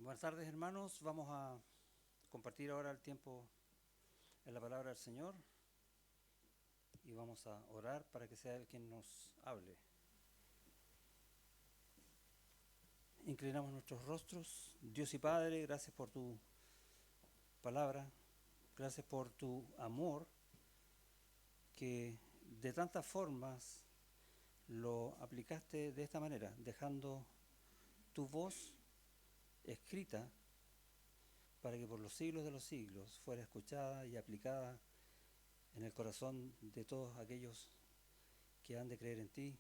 Buenas tardes, hermanos. Vamos a compartir ahora el tiempo en la palabra del Señor y vamos a orar para que sea Él quien nos hable. Inclinamos nuestros rostros. Dios y Padre, gracias por tu palabra, gracias por tu amor que de tantas formas lo aplicaste de esta manera, dejando tu voz escrita para que por los siglos de los siglos fuera escuchada y aplicada en el corazón de todos aquellos que han de creer en ti,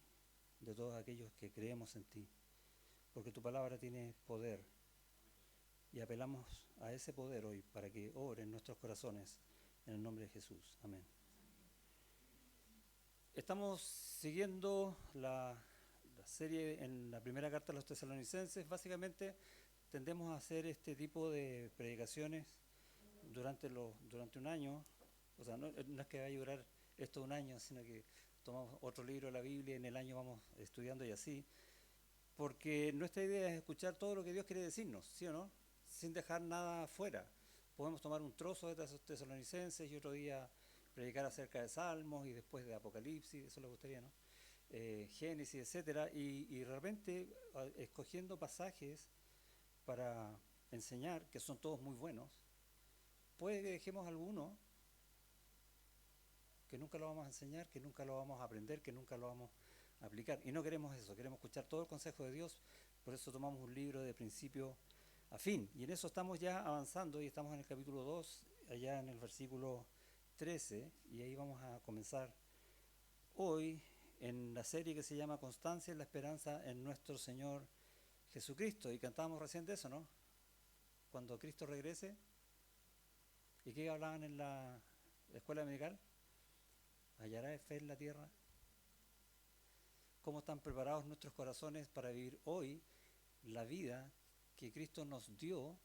de todos aquellos que creemos en ti, porque tu palabra tiene poder y apelamos a ese poder hoy para que obre en nuestros corazones en el nombre de Jesús. Amén. Estamos siguiendo la serie en la primera carta a los tesalonicenses. Básicamente tendemos a hacer este tipo de predicaciones durante un año. O sea, no es que vaya a durar esto un año, sino que tomamos otro libro de la Biblia y en el año vamos estudiando y así. Porque nuestra idea es escuchar todo lo que Dios quiere decirnos, ¿sí o no? Sin dejar nada fuera. Podemos tomar un trozo de tesalonicenses y otro día predicar acerca de Salmos y después de Apocalipsis, eso le gustaría, ¿no? Génesis, etcétera, y realmente escogiendo pasajes para enseñar, que son todos muy buenos, puede que dejemos alguno que nunca lo vamos a enseñar, que nunca lo vamos a aprender, que nunca lo vamos a aplicar. Y no queremos eso, queremos escuchar todo el consejo de Dios, por eso tomamos un libro de principio a fin. Y en eso estamos ya avanzando y estamos en el capítulo 2, allá en el versículo 13, y ahí vamos a comenzar hoy en la serie que se llama Constancia en la esperanza en nuestro Señor Jesucristo. Y cantábamos recién de eso, ¿no? Cuando Cristo regrese. ¿Y qué hablaban en la escuela dominical? ¿Hallará fe en la tierra? ¿Cómo están preparados nuestros corazones para vivir hoy la vida que Cristo nos dio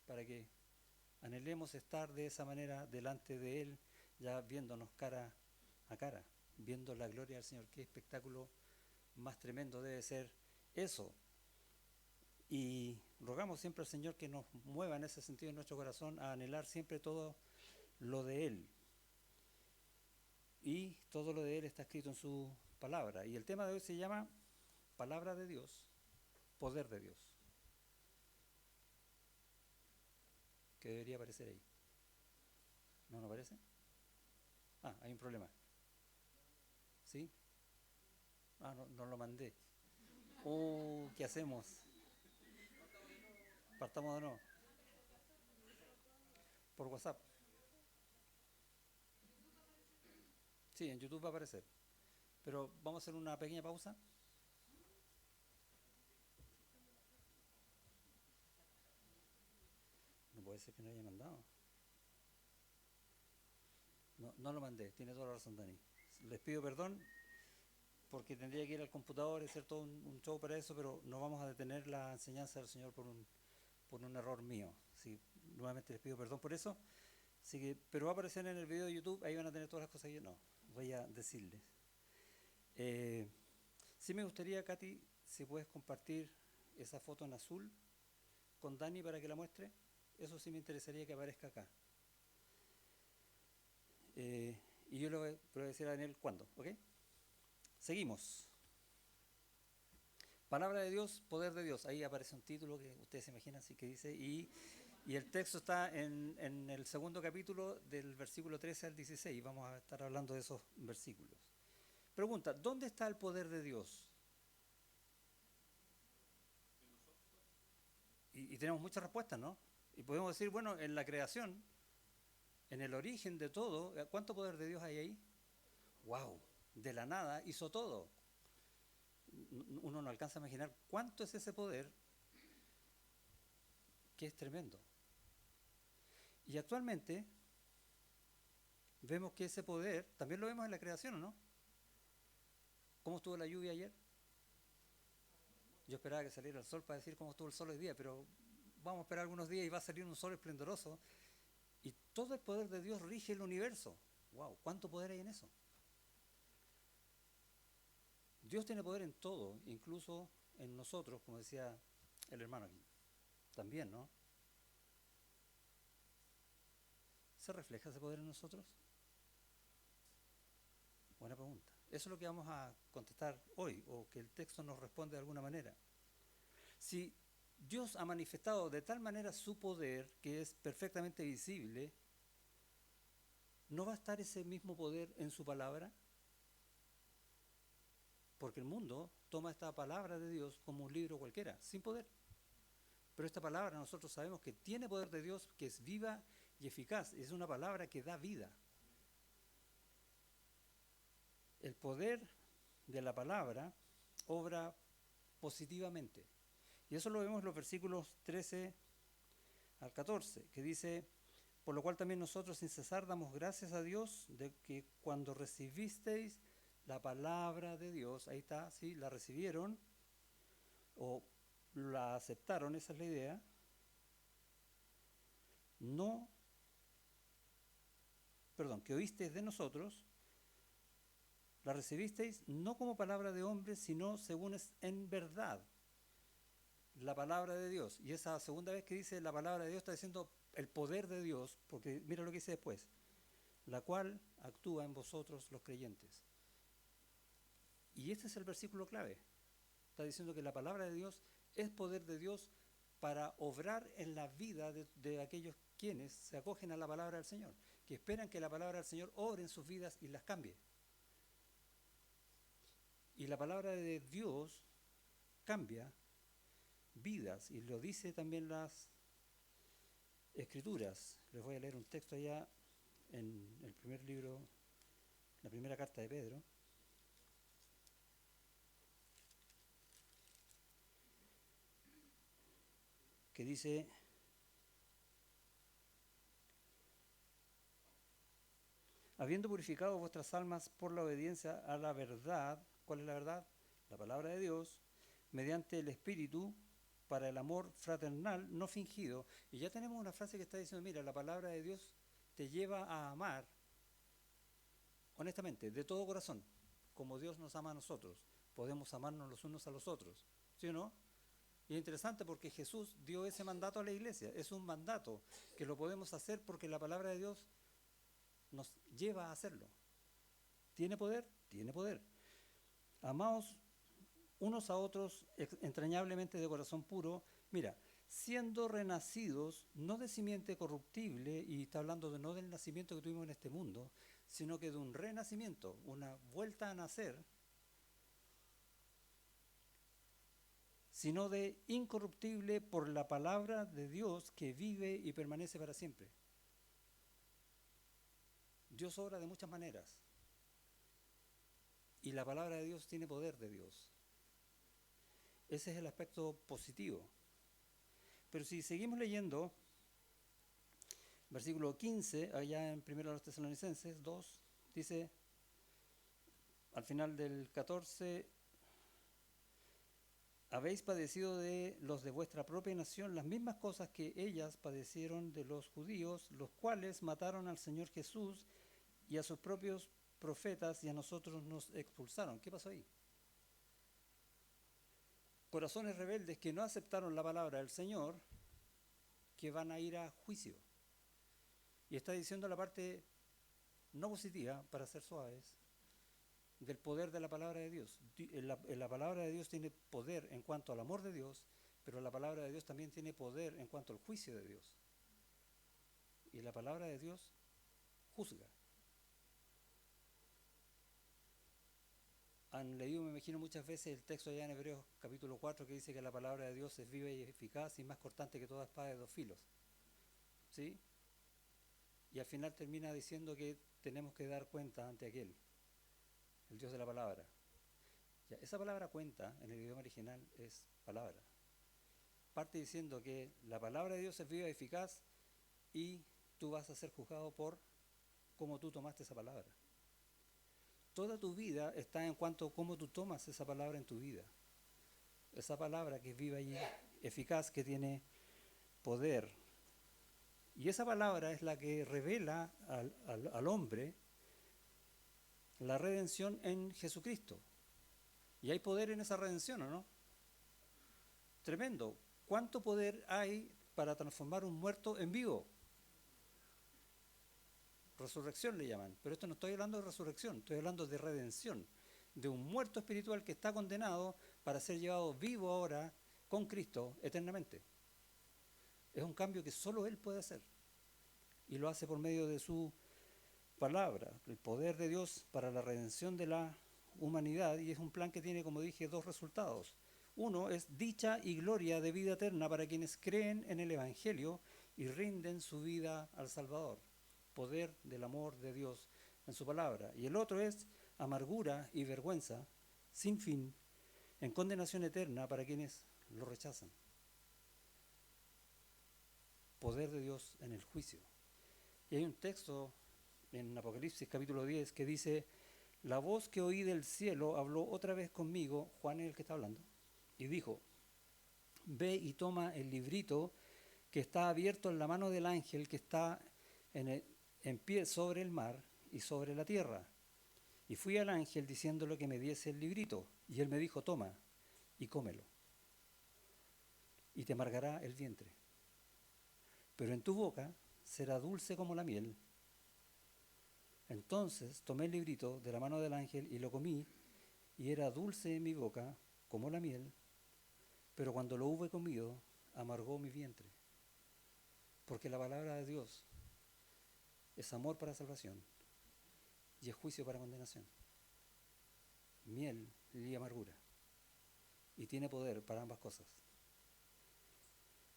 para que anhelemos estar de esa manera delante de Él, ya viéndonos cara a cara, viendo la gloria del Señor? Qué espectáculo más tremendo debe ser eso. Y rogamos siempre al Señor que nos mueva en ese sentido en nuestro corazón a anhelar siempre todo lo de Él. Y todo lo de Él está escrito en su palabra. Y el tema de hoy se llama Palabra de Dios, Poder de Dios. Que debería aparecer ahí. ¿No aparece? Ah, hay un problema. ¿Sí? Ah, no lo mandé. ¿Qué hacemos? Partamos de nuevo. Por WhatsApp. Sí, en YouTube va a aparecer. Pero vamos a hacer una pequeña pausa. No puede ser que no haya mandado. No lo mandé, tiene toda la razón, Dani. Les pido perdón porque tendría que ir al computador y hacer todo un show para eso, pero no vamos a detener la enseñanza del Señor por un error mío. Sí, nuevamente les pido perdón por eso. Así que, pero va a aparecer en el video de YouTube, ahí van a tener todas las cosas que yo no voy a decirles. Sí me gustaría, Katy, si puedes compartir esa foto en azul con Dani para que la muestre. Eso sí me interesaría que aparezca acá. Y yo le voy a decir a Daniel cuándo, ¿ok? Seguimos. Palabra de Dios, poder de Dios. Ahí aparece un título que ustedes se imaginan, así que dice, y el texto está en el segundo capítulo del versículo 13 al 16. Vamos a estar hablando de esos versículos. Pregunta, ¿dónde está el poder de Dios? Y tenemos muchas respuestas, ¿no? Y podemos decir, bueno, en la creación, en el origen de todo, ¿cuánto poder de Dios hay ahí? ¡Wow! De la nada hizo todo. Uno no alcanza a imaginar cuánto es ese poder, que es tremendo. Y actualmente vemos que ese poder, también lo vemos en la creación, ¿o no? ¿Cómo estuvo la lluvia ayer? Yo esperaba que saliera el sol para decir cómo estuvo el sol hoy día, pero vamos a esperar algunos días y va a salir un sol esplendoroso. Y todo el poder de Dios rige el universo. ¡Wow! ¿Cuánto poder hay en eso? Dios tiene poder en todo, incluso en nosotros, como decía el hermano aquí. También, ¿no? ¿Se refleja ese poder en nosotros? Buena pregunta. Eso es lo que vamos a contestar hoy, o que el texto nos responde de alguna manera. Si Dios ha manifestado de tal manera su poder, que es perfectamente visible, ¿no va a estar ese mismo poder en su palabra? Porque el mundo toma esta palabra de Dios como un libro cualquiera, sin poder. Pero esta palabra nosotros sabemos que tiene poder de Dios, que es viva y eficaz. Es una palabra que da vida. El poder de la palabra obra positivamente. Y eso lo vemos en los versículos 13 al 14, que dice: por lo cual también nosotros sin cesar damos gracias a Dios de que cuando recibisteis la palabra de Dios, ahí está, sí, la recibieron o la aceptaron, esa es la idea, no, perdón, que oísteis de nosotros, la recibisteis no como palabra de hombre, sino según es en verdad la palabra de Dios. Y esa segunda vez que dice la palabra de Dios está diciendo el poder de Dios, porque mira lo que dice después, la cual actúa en vosotros los creyentes. Y este es el versículo clave. Está diciendo que la palabra de Dios es poder de Dios para obrar en la vida de aquellos quienes se acogen a la palabra del Señor, que esperan que la palabra del Señor obre en sus vidas y las cambie. Y la palabra de Dios cambia vidas, y lo dice también las Escrituras. Les voy a leer un texto allá en el primer libro, la primera carta de Pedro, que dice: habiendo purificado vuestras almas por la obediencia a la verdad. ¿Cuál es la verdad? La palabra de Dios, mediante el Espíritu, para el amor fraternal no fingido. Y ya tenemos una frase que está diciendo, mira, la palabra de Dios te lleva a amar, honestamente, de todo corazón, como Dios nos ama a nosotros. Podemos amarnos los unos a los otros, ¿sí o no? Y es interesante porque Jesús dio ese mandato a la iglesia. Es un mandato que lo podemos hacer porque la palabra de Dios nos lleva a hacerlo. ¿Tiene poder? Tiene poder. Amaos unos a otros entrañablemente de corazón puro. Mira, siendo renacidos, no de simiente corruptible, y está hablando de no del nacimiento que tuvimos en este mundo, sino que de un renacimiento, una vuelta a nacer, sino de incorruptible por la palabra de Dios que vive y permanece para siempre. Dios obra de muchas maneras y la palabra de Dios tiene poder de Dios. Ese es el aspecto positivo. Pero si seguimos leyendo, versículo 15, allá en 1 Tesalonicenses 2, dice, al final del 14, habéis padecido de los de vuestra propia nación las mismas cosas que ellas padecieron de los judíos, los cuales mataron al Señor Jesús y a sus propios profetas, y a nosotros nos expulsaron. ¿Qué pasó ahí? Corazones rebeldes que no aceptaron la palabra del Señor, que van a ir a juicio. Y está diciendo la parte no positiva, para ser suaves, del poder de la palabra de Dios. La palabra de Dios tiene poder en cuanto al amor de Dios, pero la palabra de Dios también tiene poder en cuanto al juicio de Dios. Y la palabra de Dios juzga. Han leído, me imagino, muchas veces el texto allá en Hebreos capítulo 4 que dice que la palabra de Dios es viva y eficaz y más cortante que toda espada de dos filos. ¿Sí? Y al final termina diciendo que tenemos que dar cuenta ante aquel, el Dios de la palabra. Ya, esa palabra cuenta en el idioma original es palabra. Parte diciendo que la palabra de Dios es viva y eficaz y tú vas a ser juzgado por cómo tú tomaste esa palabra. Toda tu vida está en cuanto a cómo tú tomas esa palabra en tu vida. Esa palabra que es viva y eficaz, que tiene poder. Y esa palabra es la que revela al hombre la redención en Jesucristo. Y hay poder en esa redención, ¿o no? Tremendo. ¿cuánto poder hay para transformar un muerto en vivo? Resurrección le llaman, pero esto no estoy hablando de resurrección, estoy hablando de redención, de un muerto espiritual que está condenado para ser llevado vivo ahora con Cristo eternamente. Es un cambio que solo Él puede hacer y lo hace por medio de su palabra, el poder de Dios para la redención de la humanidad, y es un plan que tiene, como dije, dos resultados. Uno es dicha y gloria de vida eterna para quienes creen en el Evangelio y rinden su vida al Salvador. Poder del amor de Dios en su palabra. Y el otro es amargura y vergüenza sin fin en condenación eterna para quienes lo rechazan. Poder de Dios en el juicio. Y hay un texto en Apocalipsis capítulo 10 que dice: la voz que oí del cielo habló otra vez conmigo, Juan es el que está hablando, y dijo: ve y toma el librito que está abierto en la mano del ángel que está en pie sobre el mar y sobre la tierra. Y fui al ángel diciéndole que me diese el librito, y él me dijo: toma y cómelo, y te amargará el vientre, pero en tu boca será dulce como la miel. Entonces tomé el librito de la mano del ángel y lo comí, y era dulce en mi boca como la miel, pero cuando lo hube comido, amargó mi vientre. Porque la palabra de Dios es amor para salvación y es juicio para condenación. Miel y amargura. Y tiene poder para ambas cosas.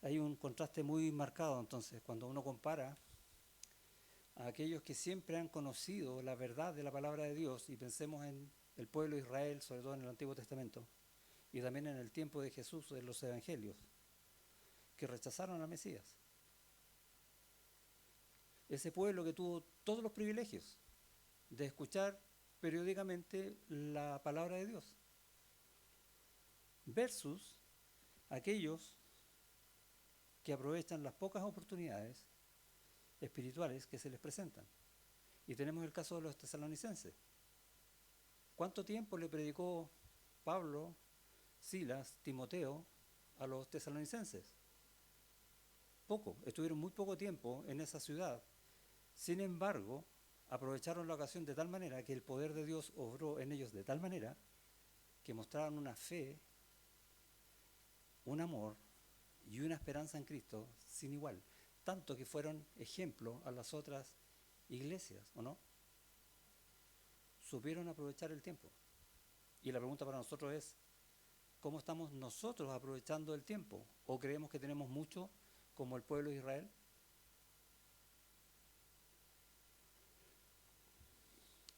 Hay un contraste muy marcado entonces cuando uno compara a aquellos que siempre han conocido la verdad de la palabra de Dios, y pensemos en el pueblo de Israel, sobre todo en el Antiguo Testamento, y también en el tiempo de Jesús, en los evangelios, que rechazaron al Mesías. Ese pueblo que tuvo todos los privilegios de escuchar periódicamente la palabra de Dios, versus aquellos que aprovechan las pocas oportunidades espirituales que se les presentan. Y tenemos el caso de los tesalonicenses. ¿Cuánto tiempo le predicó Pablo, Silas, Timoteo a los tesalonicenses? Poco, estuvieron muy poco tiempo en esa ciudad. Sin embargo, aprovecharon la ocasión de tal manera que el poder de Dios obró en ellos de tal manera que mostraron una fe, un amor y una esperanza en Cristo sin igual. Tanto que fueron ejemplo a las otras iglesias, ¿o no? Supieron aprovechar el tiempo. Y la pregunta para nosotros es: ¿cómo estamos nosotros aprovechando el tiempo? ¿O creemos que tenemos mucho como el pueblo de Israel?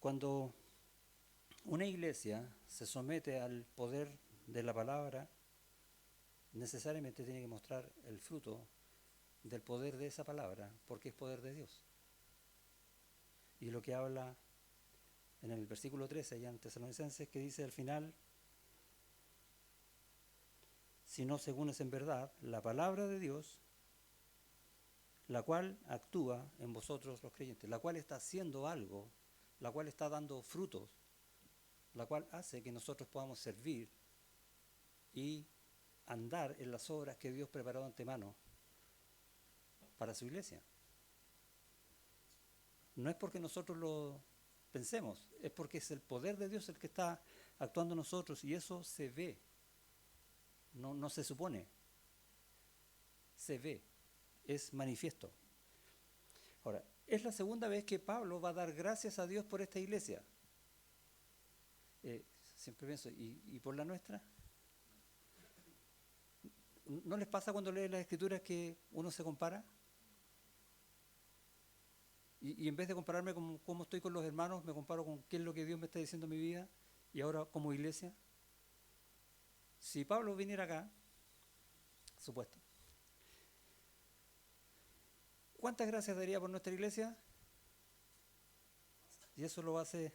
Cuando una iglesia se somete al poder de la palabra, necesariamente tiene que mostrar el fruto del poder de esa palabra, porque es poder de Dios. Y lo que habla en el versículo 13, allá en Tesalonicenses, que dice al final: si no según es en verdad la palabra de Dios, la cual actúa en vosotros los creyentes, la cual está haciendo algo, la cual está dando frutos, la cual hace que nosotros podamos servir y andar en las obras que Dios preparó de antemano para su iglesia. No es porque nosotros lo pensemos, es porque es el poder de Dios el que está actuando en nosotros, y eso se ve, no se supone, se ve, es manifiesto. Ahora, es la segunda vez que Pablo va a dar gracias a Dios por esta iglesia. Siempre pienso, ¿y por la nuestra? ¿No les pasa cuando leen las escrituras que uno se compara? Y en vez de compararme con cómo estoy con los hermanos, me comparo con qué es lo que Dios me está diciendo en mi vida, y ahora como iglesia. Si Pablo viniera acá, supuesto, ¿cuántas gracias daría por nuestra iglesia? Y eso lo hace,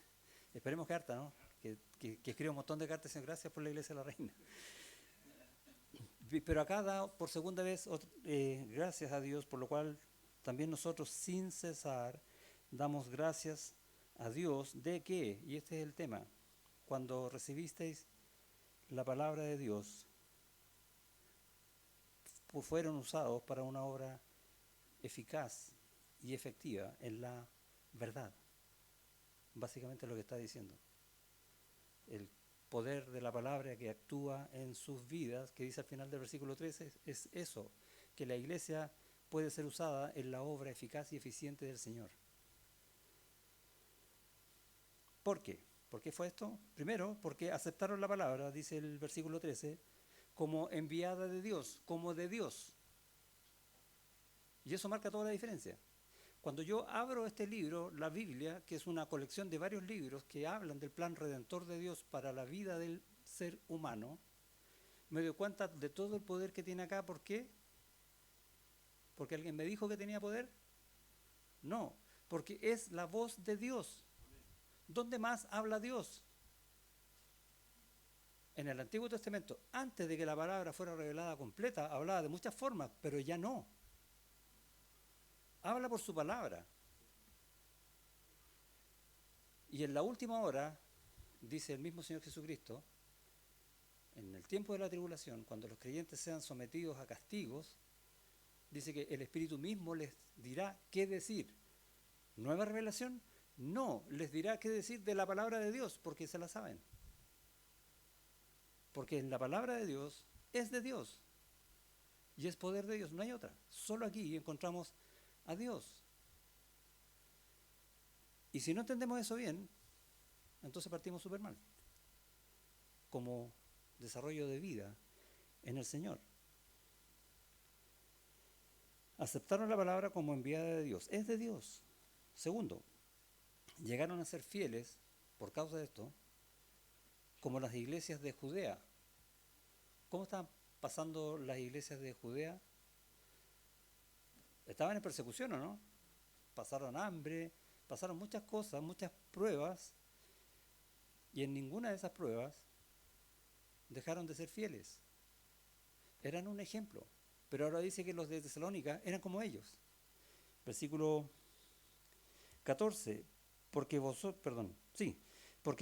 esperemos que harta, ¿no? Que escriba un montón de cartas en gracias por la iglesia de la reina. Pero acá da por segunda vez gracias a Dios, por lo cual también nosotros sin cesar damos gracias a Dios de que, y este es el tema, cuando recibisteis la palabra de Dios, fueron usados para una obra eficaz y efectiva en la verdad. Básicamente lo que está diciendo. El poder de la palabra que actúa en sus vidas, que dice al final del versículo 13, es eso, que la iglesia puede ser usada en la obra eficaz y eficiente del Señor. ¿Por qué? ¿Por qué fue esto? Primero, porque aceptaron la palabra, dice el versículo 13, como enviada de Dios, como de Dios. Y eso marca toda la diferencia. Cuando yo abro este libro, la Biblia, que es una colección de varios libros que hablan del plan redentor de Dios para la vida del ser humano, me doy cuenta de todo el poder que tiene acá. ¿Por qué? ¿Porque alguien me dijo que tenía poder? No, porque es la voz de Dios. ¿Dónde más habla Dios? En el Antiguo Testamento, antes de que la palabra fuera revelada completa, hablaba de muchas formas, pero ya no. Habla por su palabra. Y en la última hora, dice el mismo Señor Jesucristo, en el tiempo de la tribulación, cuando los creyentes sean sometidos a castigos, dice que el Espíritu mismo les dirá qué decir. ¿Nueva revelación? No, les dirá qué decir de la palabra de Dios, porque se la saben. Porque en la palabra de Dios es de Dios. Y es poder de Dios, no hay otra. Solo aquí encontramos a Dios. Y si no entendemos eso bien, entonces partimos súper mal. Como desarrollo de vida en el Señor. Aceptaron la palabra como enviada de Dios. Es de Dios. Segundo, llegaron a ser fieles, por causa de esto, como las iglesias de Judea. ¿Cómo estaban pasando las iglesias de Judea? Estaban en persecución, ¿o no? Pasaron hambre, pasaron muchas cosas, muchas pruebas, y en ninguna de esas pruebas dejaron de ser fieles. Eran un ejemplo. Pero ahora dice que los de Tesalónica eran como ellos. Versículo 14. Porque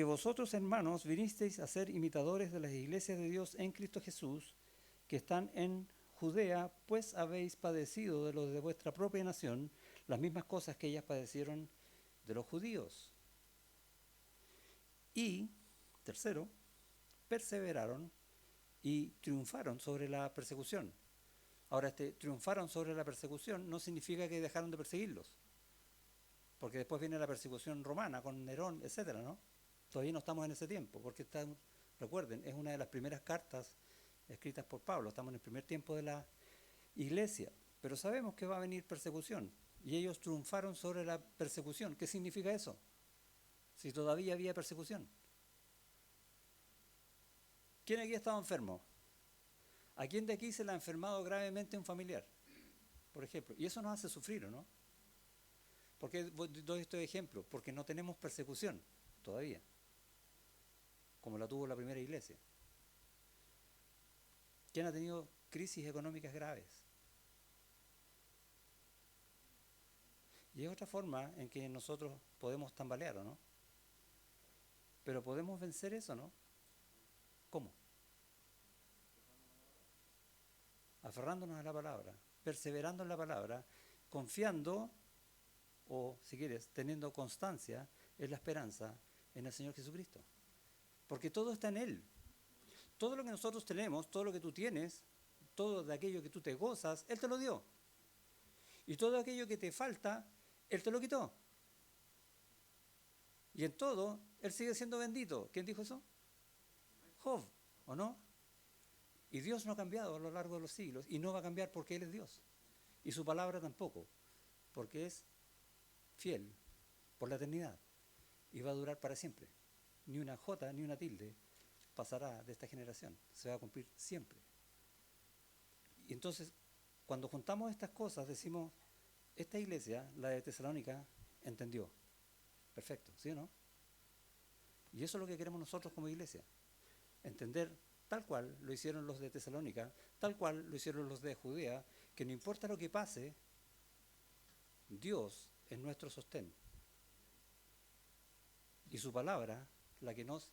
vosotros, hermanos, vinisteis a ser imitadores de las iglesias de Dios en Cristo Jesús, que están en Judea, pues habéis padecido de los de vuestra propia nación las mismas cosas que ellas padecieron de los judíos. Y, tercero, perseveraron y triunfaron sobre la persecución. Ahora, triunfaron sobre la persecución no significa que dejaron de perseguirlos, porque después viene la persecución romana con Nerón, etcétera, ¿no? Todavía no estamos en ese tiempo, porque recuerden, es una de las primeras cartas escritas por Pablo, estamos en el primer tiempo de la iglesia, pero sabemos que va a venir persecución, y ellos triunfaron sobre la persecución. ¿Qué significa eso? Si todavía había persecución. ¿Quién aquí ha estado enfermo? ¿A quién de aquí se le ha enfermado gravemente un familiar? Por ejemplo, y eso nos hace sufrir, ¿o no? ¿Por qué doy este ejemplo? Porque no tenemos persecución todavía, como la tuvo la primera iglesia. ¿Quién ha tenido crisis económicas graves? Y es otra forma en que nosotros podemos tambalear, ¿o no? Pero podemos vencer eso, ¿no? ¿Cómo? Aferrándonos a la palabra, perseverando en la palabra, confiando, o si quieres, teniendo constancia en la esperanza en el Señor Jesucristo. Porque todo está en Él. Todo lo que nosotros tenemos, todo lo que tú tienes, todo de aquello que tú te gozas, Él te lo dio. Y todo aquello que te falta, Él te lo quitó. Y en todo, Él sigue siendo bendito. ¿Quién dijo eso? Job, ¿o no? Y Dios no ha cambiado a lo largo de los siglos y no va a cambiar porque Él es Dios. Y su palabra tampoco, porque es fiel por la eternidad y va a durar para siempre. Ni una jota ni una tilde pasará de esta generación, se va a cumplir siempre. Y entonces, cuando juntamos estas cosas, decimos, esta iglesia, la de Tesalónica, entendió. Perfecto, ¿sí o no? Y eso es lo que queremos nosotros como iglesia, entender tal cual lo hicieron los de Tesalónica, tal cual lo hicieron los de Judea, que no importa lo que pase, Dios es nuestro sostén. Y su palabra, la que nos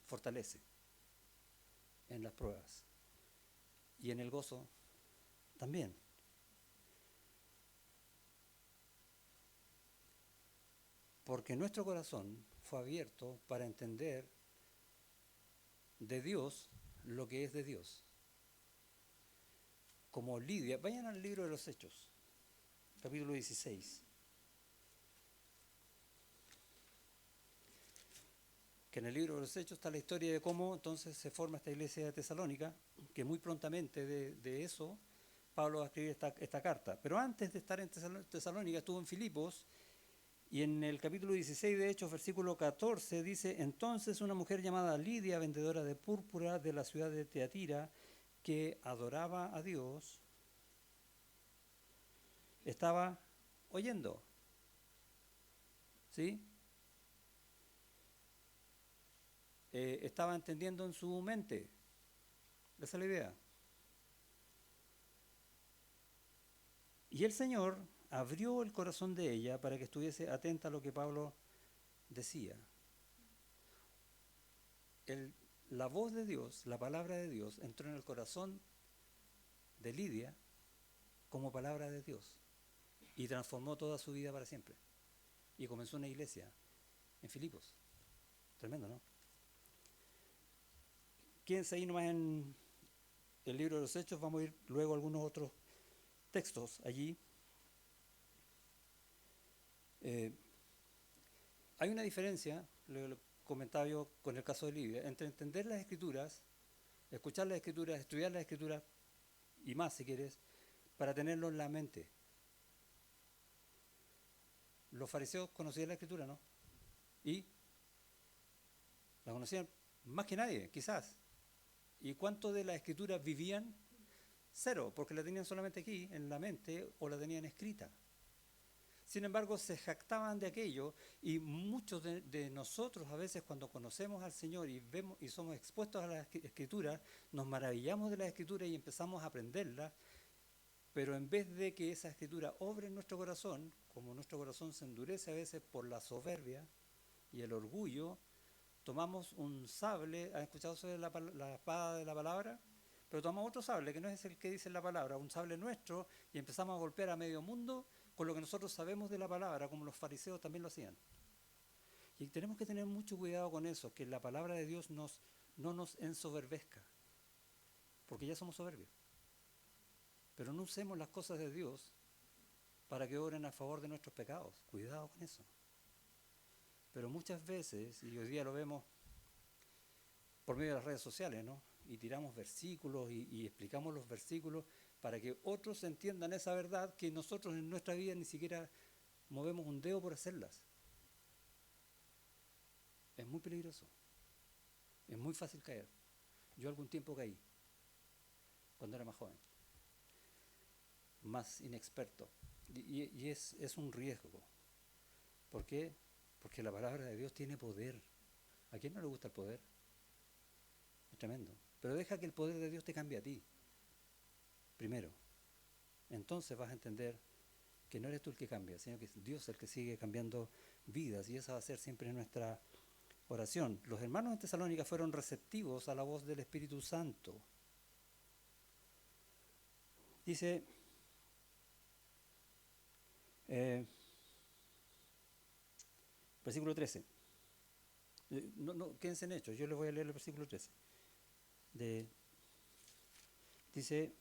fortalece en las pruebas y en el gozo también. Porque nuestro corazón fue abierto para entender de Dios lo que es de Dios. Como Lidia, vayan al libro de los Hechos, capítulo 16. Que en el libro de los Hechos está la historia de cómo entonces se forma esta iglesia de Tesalónica, que muy prontamente de eso Pablo va a escribir esta carta. Pero antes de estar en Tesalónica estuvo en Filipos, y en el capítulo 16 de Hechos, versículo 14, dice: entonces una mujer llamada Lidia, vendedora de púrpura de la ciudad de Teatira, que adoraba a Dios, estaba oyendo. ¿Sí? Estaba entendiendo en su mente. Esa es la idea. Y el Señor abrió el corazón de ella para que estuviese atenta a lo que Pablo decía. La voz de Dios, la palabra de Dios, entró en el corazón de Lidia como palabra de Dios y transformó toda su vida para siempre. Y comenzó una iglesia en Filipos. Tremendo, ¿no? Quédense ahí nomás en el libro de los Hechos, vamos a ir luego a algunos otros textos allí. Hay una diferencia, lo comentaba yo con el caso de Lidia, entre entender las Escrituras, escuchar las Escrituras, estudiar las Escrituras y más si quieres, para tenerlo en la mente. Los fariseos conocían la Escritura, ¿no? Y la conocían más que nadie, quizás. ¿Y cuánto de la Escritura vivían? Cero, porque la tenían solamente aquí, en la mente, o la tenían escrita. Sin embargo, se jactaban de aquello, y muchos de nosotros a veces cuando conocemos al Señor y vemos y somos expuestos a las Escrituras, nos maravillamos de las Escrituras y empezamos a aprenderlas, pero en vez de que esa Escritura obre en nuestro corazón, como nuestro corazón se endurece a veces por la soberbia y el orgullo, tomamos un sable. ¿Han escuchado sobre la espada de la palabra? Pero tomamos otro sable, que no es el que dice la palabra, un sable nuestro, y empezamos a golpear a medio mundo con lo que nosotros sabemos de la palabra, como los fariseos también lo hacían. Y tenemos que tener mucho cuidado con eso, que la palabra de Dios no nos ensoberbezca, porque ya somos soberbios. Pero no usemos las cosas de Dios para que obren a favor de nuestros pecados. Cuidado con eso. Pero muchas veces, y hoy día lo vemos por medio de las redes sociales, ¿no? Y tiramos versículos y explicamos los versículos para que otros entiendan esa verdad que nosotros en nuestra vida ni siquiera movemos un dedo por hacerlas. Es muy peligroso. Es muy fácil caer. Yo algún tiempo caí, cuando era más joven, más inexperto. Y es un riesgo. ¿Por qué? Porque la palabra de Dios tiene poder. ¿A quién no le gusta el poder? Es tremendo. Pero deja que el poder de Dios te cambie a ti. Primero. Entonces vas a entender que no eres tú el que cambia, sino que es Dios el que sigue cambiando vidas. Y esa va a ser siempre nuestra oración. Los hermanos en Tesalónica fueron receptivos a la voz del Espíritu Santo. Dice, versículo 13. Quédense en Hechos, yo les voy a leer el versículo 13. Dice,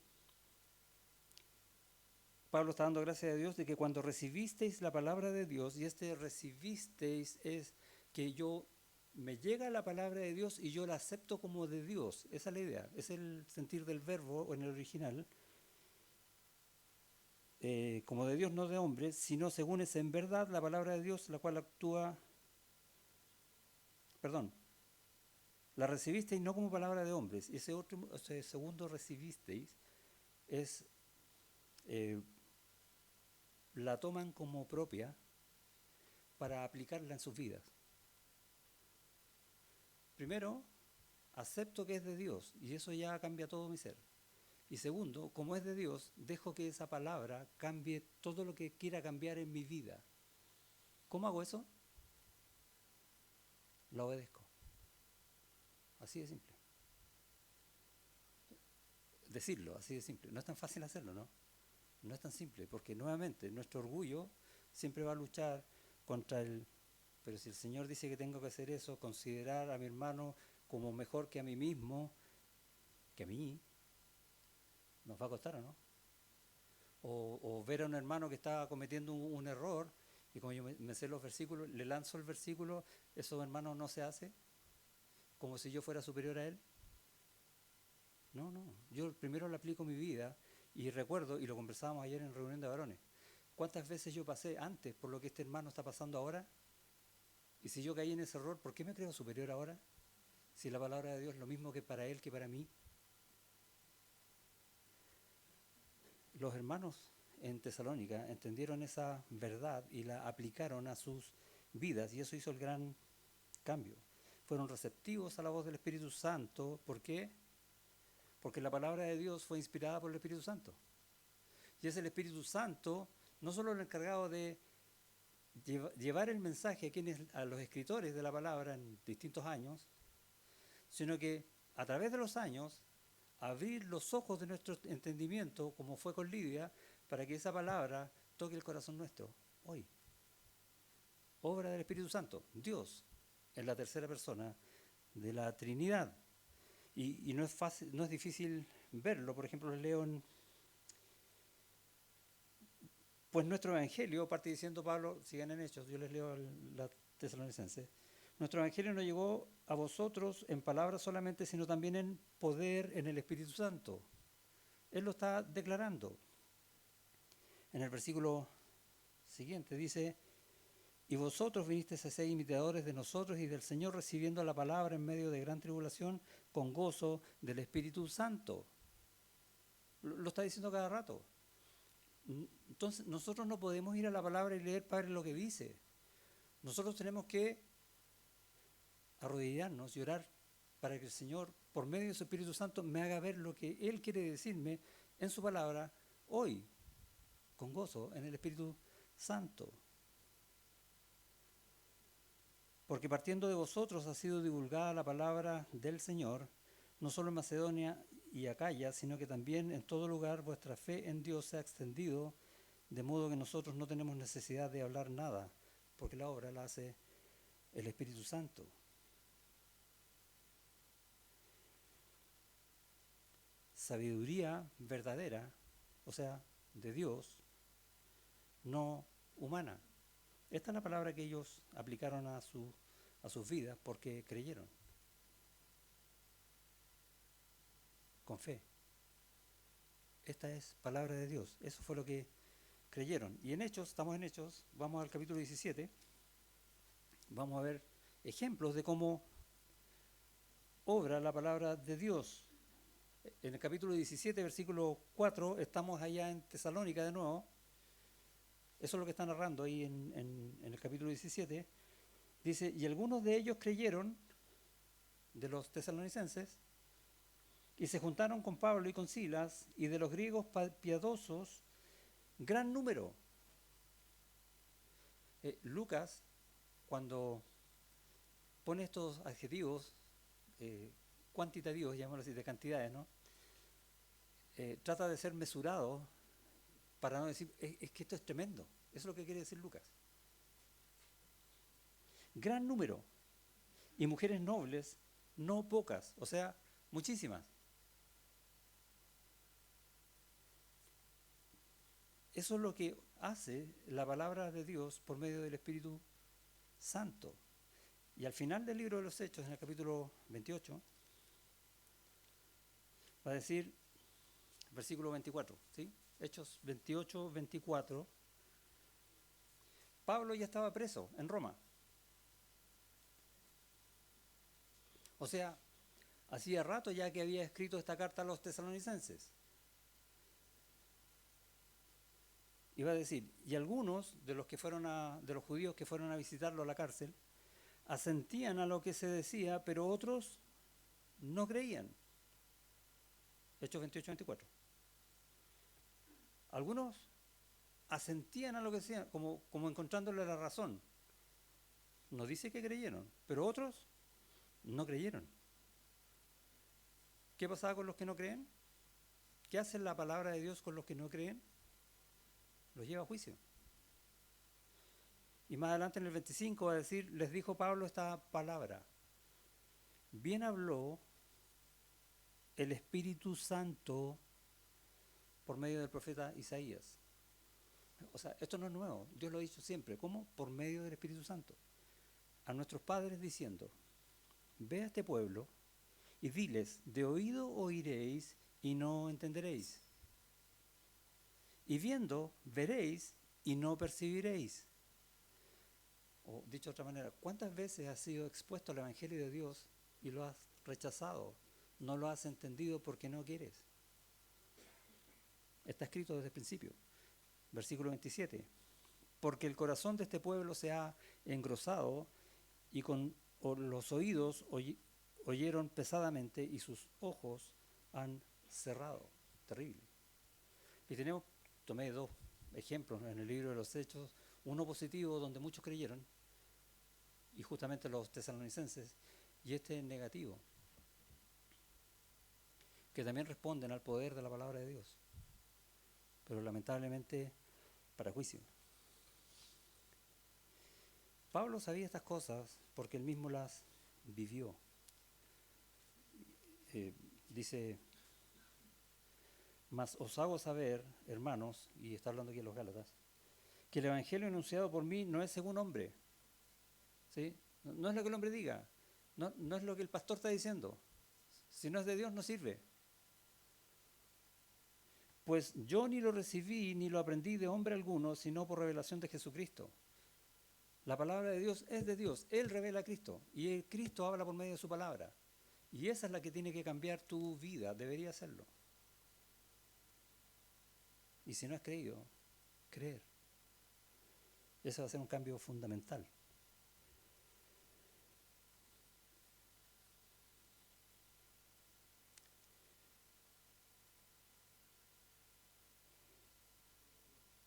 Pablo está dando gracias a Dios de que cuando recibisteis la palabra de Dios, y recibisteis es que me llega la palabra de Dios y yo la acepto como de Dios. Esa es la idea, es el sentir del verbo en el original. Como de Dios, no de hombre, sino según es en verdad la palabra de Dios, la cual la recibisteis no como palabra de hombres. Ese segundo recibisteis es, la toman como propia para aplicarla en sus vidas. Primero, acepto que es de Dios y eso ya cambia todo mi ser. Y segundo, como es de Dios, dejo que esa palabra cambie todo lo que quiera cambiar en mi vida. ¿Cómo hago eso? La obedezco. Así de simple. decirlo, así de simple. No es tan fácil hacerlo, ¿no? No es tan simple, porque nuevamente nuestro orgullo siempre va a luchar contra el... Pero si el Señor dice que tengo que hacer eso, considerar a mi hermano como mejor que a mí mismo, que a mí, nos va a costar, ¿o no? O ver a un hermano que está cometiendo un error, y como yo me sé los versículos, le lanzo el versículo, eso hermano no se hace, como si yo fuera superior a él. No, no, yo primero le aplico mi vida, y recuerdo, y lo conversábamos ayer en reunión de varones, ¿cuántas veces yo pasé antes por lo que este hermano está pasando ahora? Y si yo caí en ese error, ¿por qué me creo superior ahora? Si la palabra de Dios es lo mismo que para él que para mí. Los hermanos en Tesalónica entendieron esa verdad y la aplicaron a sus vidas, y eso hizo el gran cambio. Fueron receptivos a la voz del Espíritu Santo. ¿Por qué? Porque la palabra de Dios fue inspirada por el Espíritu Santo. Y es el Espíritu Santo no solo el encargado de llevar el mensaje a los escritores de la palabra en distintos años, sino que a través de los años abrir los ojos de nuestro entendimiento, como fue con Lidia, para que esa palabra toque el corazón nuestro hoy. Obra del Espíritu Santo, Dios es la tercera persona de la Trinidad. Y no es fácil, no es difícil verlo. Por ejemplo, les leo en... Pues nuestro evangelio, parte diciendo Pablo, sigan en Hechos, yo les leo la Tesalonicense. Nuestro evangelio no llegó a vosotros en palabras solamente, sino también en poder, en el Espíritu Santo. Él lo está declarando. En el versículo siguiente dice: y vosotros vinisteis a ser imitadores de nosotros y del Señor, recibiendo la palabra en medio de gran tribulación, con gozo del Espíritu Santo. Lo está diciendo cada rato. Entonces, nosotros no podemos ir a la palabra y leer, Padre, lo que dice. Nosotros tenemos que arrodillarnos y orar para que el Señor, por medio de su Espíritu Santo, me haga ver lo que Él quiere decirme en su palabra hoy, con gozo en el Espíritu Santo. Porque partiendo de vosotros ha sido divulgada la palabra del Señor, no solo en Macedonia y Acaya, sino que también en todo lugar vuestra fe en Dios se ha extendido, de modo que nosotros no tenemos necesidad de hablar nada, porque la obra la hace el Espíritu Santo. Sabiduría verdadera, o sea, de Dios, no humana. Esta es la palabra que ellos aplicaron a sus vidas porque creyeron. Con fe. Esta es palabra de Dios. Eso fue lo que creyeron. Y en Hechos, estamos en Hechos, vamos al capítulo 17, vamos a ver ejemplos de cómo obra la palabra de Dios. En el capítulo 17, versículo 4, estamos allá en Tesalónica de nuevo. Eso es lo que está narrando ahí en el capítulo 17. Dice: y algunos de ellos creyeron, de los tesalonicenses, y se juntaron con Pablo y con Silas, y de los griegos piadosos, gran número. Lucas, cuando pone estos adjetivos cuantitativos, llamémoslo así, de cantidades, ¿no? Trata de ser mesurado para no decir, es que esto es tremendo. Eso es lo que quiere decir Lucas. Gran número. Y mujeres nobles, no pocas, o sea, muchísimas. Eso es lo que hace la palabra de Dios por medio del Espíritu Santo. Y al final del libro de los Hechos, en el capítulo 28, va a decir, versículo 24, ¿sí? Hechos 28, 24. Pablo ya estaba preso en Roma. O sea, hacía rato ya que había escrito esta carta a los tesalonicenses. Iba a decir, y algunos de los judíos que fueron a visitarlo a la cárcel, asentían a lo que se decía, pero otros no creían. Hechos 28, 24. Algunos asentían a lo que decían, como encontrándole la razón. No dice que creyeron, pero otros no creyeron. ¿Qué pasaba con los que no creen? ¿Qué hace la palabra de Dios con los que no creen? Los lleva a juicio. Y más adelante en el 25 va a decir, les dijo Pablo esta palabra: bien habló el Espíritu Santo por medio del profeta Isaías. O sea, esto no es nuevo, Dios lo ha dicho siempre. ¿Cómo? Por medio del Espíritu Santo. A nuestros padres diciendo: ve a este pueblo y diles, de oído oiréis y no entenderéis. Y viendo, veréis y no percibiréis. O dicho de otra manera, ¿cuántas veces has sido expuesto al Evangelio de Dios y lo has rechazado? No lo has entendido porque no quieres. Está escrito desde el principio. Versículo 27. Porque el corazón de este pueblo se ha engrosado y con los oídos oyeron pesadamente y sus ojos han cerrado. Terrible. Y tomé dos ejemplos en el libro de los Hechos, uno positivo donde muchos creyeron, y justamente los tesalonicenses, y este negativo, que también responden al poder de la palabra de Dios, pero lamentablemente para juicio. Pablo sabía estas cosas porque él mismo las vivió. Dice: mas os hago saber, hermanos, y está hablando aquí de los Gálatas, que el evangelio anunciado por mí no es según hombre. ¿Sí? No es lo que el hombre diga, no es lo que el pastor está diciendo. Si no es de Dios, no sirve. Pues yo ni lo recibí ni lo aprendí de hombre alguno, sino por revelación de Jesucristo. La palabra de Dios es de Dios, Él revela a Cristo, y el Cristo habla por medio de su palabra. Y esa es la que tiene que cambiar tu vida, debería hacerlo. Y si no has creído, creer. Ese va a ser un cambio fundamental.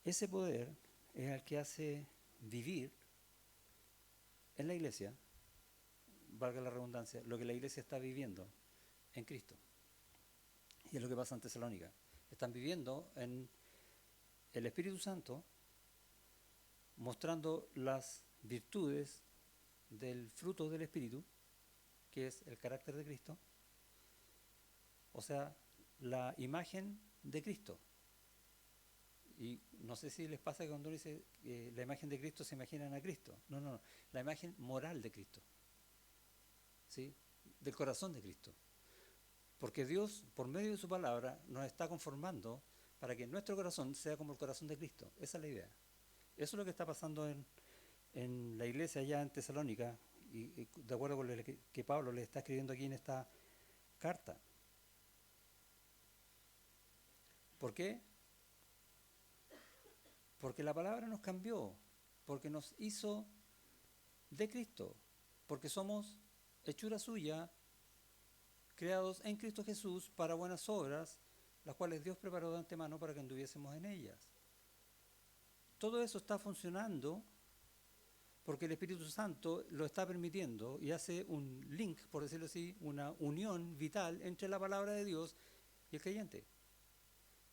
Ese poder es el que hace vivir en la iglesia, valga la redundancia, lo que la iglesia está viviendo en Cristo. Y es lo que pasa en Tesalónica. Están viviendo en el Espíritu Santo, mostrando las virtudes del fruto del Espíritu, que es el carácter de Cristo, o sea, la imagen de Cristo. Y no sé si les pasa que cuando uno dice la imagen de Cristo se imaginan a Cristo. No, la imagen moral de Cristo, ¿sí? Del corazón de Cristo. Porque Dios, por medio de su palabra, nos está conformando para que nuestro corazón sea como el corazón de Cristo. Esa es la idea. Eso es lo que está pasando en la iglesia allá en Tesalónica, y de acuerdo con lo que Pablo le está escribiendo aquí en esta carta. ¿Por qué? Porque la palabra nos cambió, porque nos hizo de Cristo, porque somos hechura suya, creados en Cristo Jesús para buenas obras, las cuales Dios preparó de antemano para que anduviésemos en ellas. Todo eso está funcionando porque el Espíritu Santo lo está permitiendo y hace un link, por decirlo así, una unión vital entre la palabra de Dios y el creyente.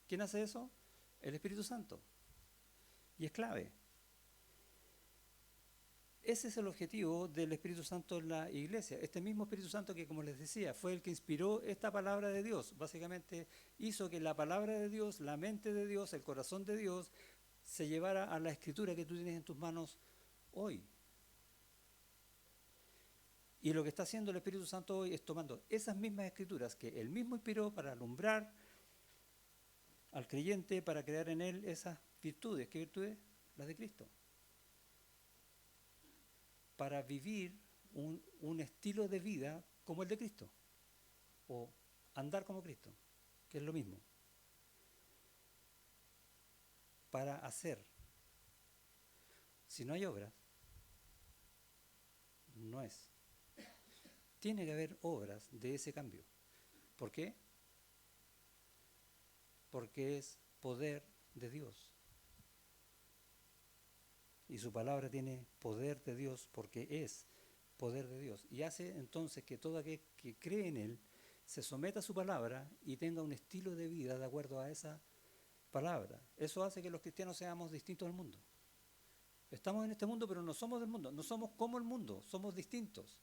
¿Quién hace eso? El Espíritu Santo. Y es clave. Ese es el objetivo del Espíritu Santo en la iglesia. Este mismo Espíritu Santo que, como les decía, fue el que inspiró esta palabra de Dios. Básicamente hizo que la palabra de Dios, la mente de Dios, el corazón de Dios, se llevara a la escritura que tú tienes en tus manos hoy. Y lo que está haciendo el Espíritu Santo hoy es tomando esas mismas escrituras que él mismo inspiró para alumbrar al creyente, para crear en él esas virtudes. ¿Qué virtudes? Las de Cristo. Para vivir un estilo de vida como el de Cristo, o andar como Cristo, que es lo mismo. Para hacer. Si no hay obras, no es. Tiene que haber obras de ese cambio. ¿Por qué? Porque es poder de Dios. Y su palabra tiene poder de Dios porque es poder de Dios. Y hace entonces que todo aquel que cree en Él se someta a su palabra y tenga un estilo de vida de acuerdo a esa palabra. Eso hace que los cristianos seamos distintos al mundo. Estamos en este mundo, pero no somos del mundo, no somos como el mundo, somos distintos.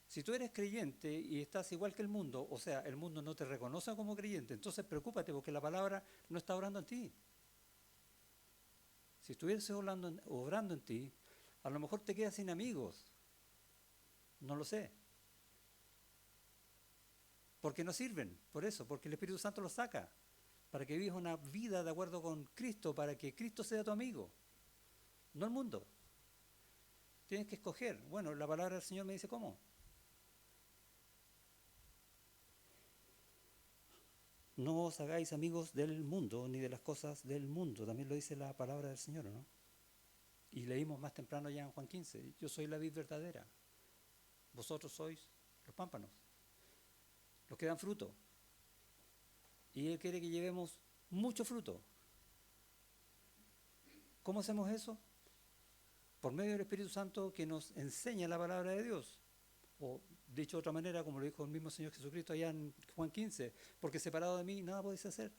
Si tú eres creyente y estás igual que el mundo, o sea, el mundo no te reconoce como creyente, entonces preocúpate porque la palabra no está obrando en ti. Si estuviese obrando en ti, a lo mejor te quedas sin amigos, no lo sé. Porque no sirven, por eso, porque el Espíritu Santo los saca, para que vivas una vida de acuerdo con Cristo, para que Cristo sea tu amigo, no el mundo. Tienes que escoger. Bueno, la palabra del Señor me dice cómo. No os hagáis amigos del mundo, ni de las cosas del mundo. También lo dice la palabra del Señor, ¿no? Y leímos más temprano ya en Juan 15, yo soy la vid verdadera, vosotros sois los pámpanos, los que dan fruto. Y Él quiere que llevemos mucho fruto. ¿Cómo hacemos eso? Por medio del Espíritu Santo que nos enseña la palabra de Dios. O dicho de otra manera, como lo dijo el mismo Señor Jesucristo allá en Juan 15, porque separado de mí nada podéis hacer.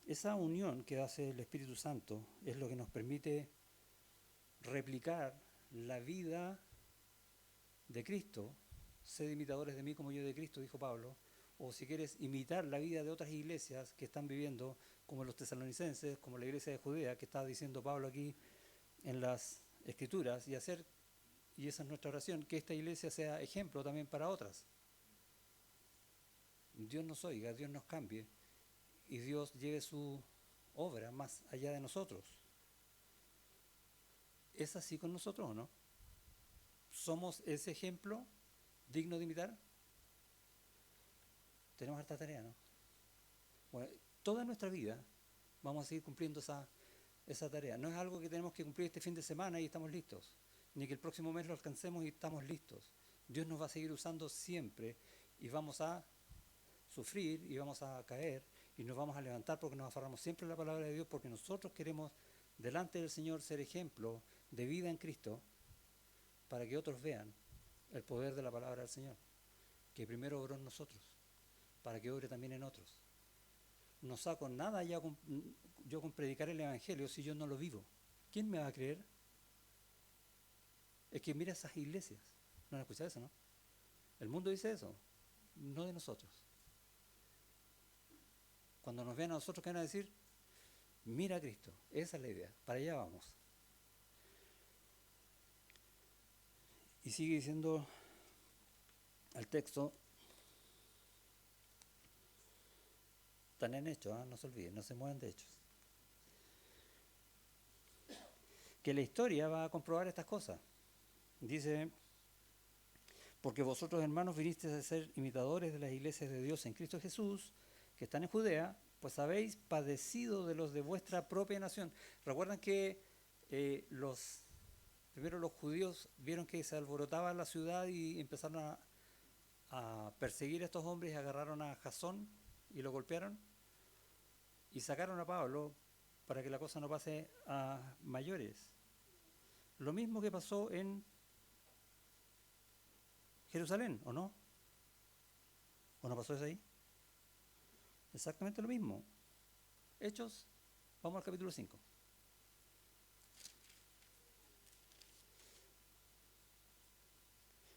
Esa unión que hace el Espíritu Santo es lo que nos permite replicar la vida de Cristo. Sed imitadores de mí como yo de Cristo, dijo Pablo. O si quieres imitar la vida de otras iglesias que están viviendo, como los tesalonicenses, como la iglesia de Judea, que está diciendo Pablo aquí en las Escrituras, y esa es nuestra oración, que esta iglesia sea ejemplo también para otras. Dios nos oiga, Dios nos cambie, y Dios lleve su obra más allá de nosotros. ¿Es así con nosotros o no? ¿Somos ese ejemplo digno de imitar? Tenemos harta tarea, ¿no? Bueno, toda nuestra vida vamos a seguir cumpliendo esa tarea. No es algo que tenemos que cumplir este fin de semana y estamos listos, ni que el próximo mes lo alcancemos y estamos listos. Dios nos va a seguir usando siempre y vamos a sufrir y vamos a caer y nos vamos a levantar porque nos aferramos siempre a la palabra de Dios, porque nosotros queremos delante del Señor ser ejemplo de vida en Cristo para que otros vean el poder de la palabra del Señor, que primero obró en nosotros, para que obre también en otros. No saco nada yo con predicar el Evangelio si yo no lo vivo. ¿Quién me va a creer? Es que mira esas iglesias. ¿No han escuchado eso, no? El mundo dice eso, no de nosotros. Cuando nos vean a nosotros, ¿qué van a decir? Mira a Cristo. Esa es la idea. Para allá vamos. Y sigue diciendo el texto, están en hechos, no se olviden, no se muevan de hechos. Que la historia va a comprobar estas cosas. Dice, porque vosotros, hermanos, vinisteis a ser imitadores de las iglesias de Dios en Cristo Jesús, que están en Judea, pues habéis padecido de los de vuestra propia nación. Recuerdan que primero los judíos vieron que se alborotaba la ciudad y empezaron a perseguir a estos hombres y agarraron a Jasón y lo golpearon y sacaron a Pablo para que la cosa no pase a mayores. Lo mismo que pasó en Jerusalén, ¿o no? ¿O no pasó eso ahí? Exactamente lo mismo. Hechos, vamos al capítulo 5.